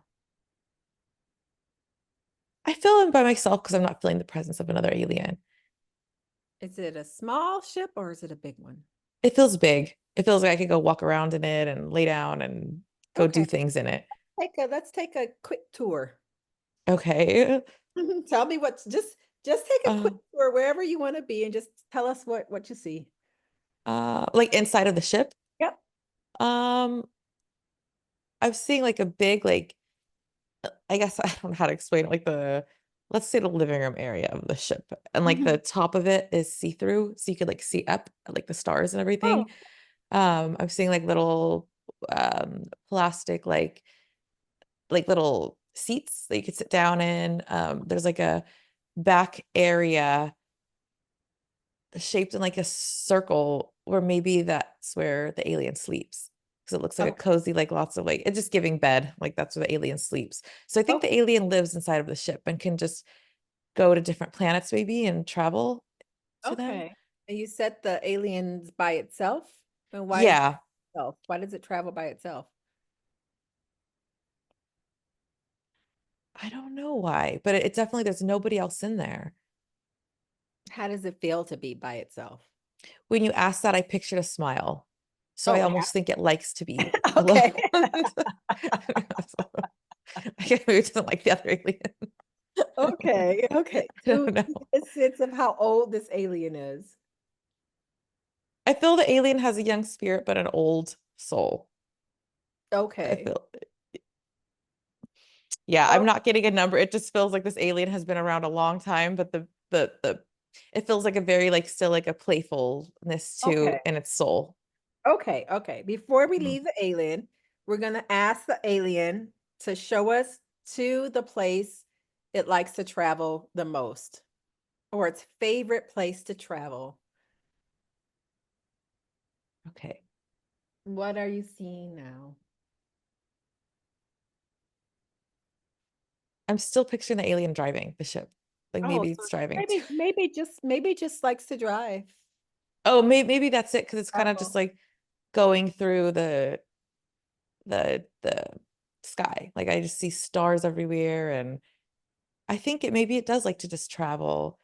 I feel I'm by myself because I'm not feeling the presence of another alien. Is it a small ship or is it a big one? It feels big. It feels like I could go walk around in it and lay down and go do Okay. things in it. Let's take a quick tour. Okay. Tell me just take a Uh, quick tour wherever you want to be and just tell us what you see. like inside of the ship. Yep. Um, I'm seeing like a big, like, I guess I don't know how to explain it, like let's say the living room area of the ship. And like the top of it is see-through, so you could like see up at, like the stars and Oh, everything. I'm seeing like little plastic like little seats that you could sit down in. There's like a back area shaped in like a circle where maybe that's where the alien sleeps because it looks like a okay. cozy, like lots of like it's just giving bed, like that's where the alien sleeps. So I think Okay. the alien lives inside of the ship and can just go to different planets maybe and travel to them. Okay. And you said the aliens by itself? And why is it Yeah, itself? Why does it travel by itself? I don't know why, but it definitely there's nobody else in there. How does it feel to be by itself? When you asked that, I pictured a smile. So I Oh, almost think it likes to be alone. okay. I can't maybe it doesn't like the other alien. Okay. Okay. I Do don't know. you get a sense of how old this alien is? I feel the alien has a young spirit, but an old soul. I Okay. feel, yeah, I'm Oh, not getting a number. It just feels like this alien has been around a long time, but it feels like a very like still like a playfulness okay. to in its soul. Okay. Okay. Before we Mhm. leave the alien, we're going to ask the alien to show us to the place it likes to travel the most or its favorite place to travel. Okay. What are you seeing now? I'm still picturing the alien driving the ship. Like Oh, maybe so it's driving. maybe just likes to drive. Oh, maybe that's it because it's kind of just Travel. like going through the sky. Like I just see stars everywhere, and I think it maybe it does like to just travel.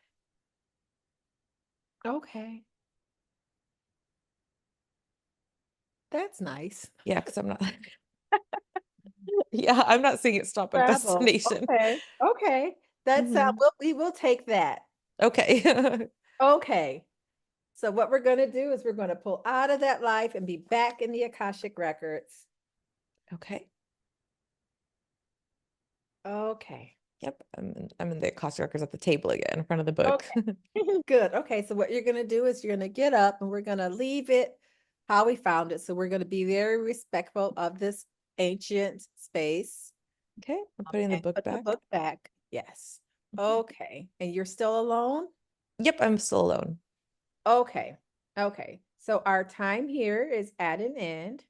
Okay. That's nice. Yeah, because I'm not. Yeah, I'm not seeing it stop at Travel. destination. Okay. Okay. That's Mhm. we will take that. Okay. Okay. So what we're going to do is we're going to pull out of that life and be back in the Akashic records. Okay. Okay. Yep. I'm in the cost records at the table again in front of the book. Okay. Good. Okay. So what you're going to do is you're going to get up and we're going to leave it how we found it. So we're going to be very respectful of this ancient space Okay. I'm putting the and book put the back. book back. Yes. Mhm. Okay. And you're still alone? Yep, I'm still alone. Okay. Okay. So our time here is at an end.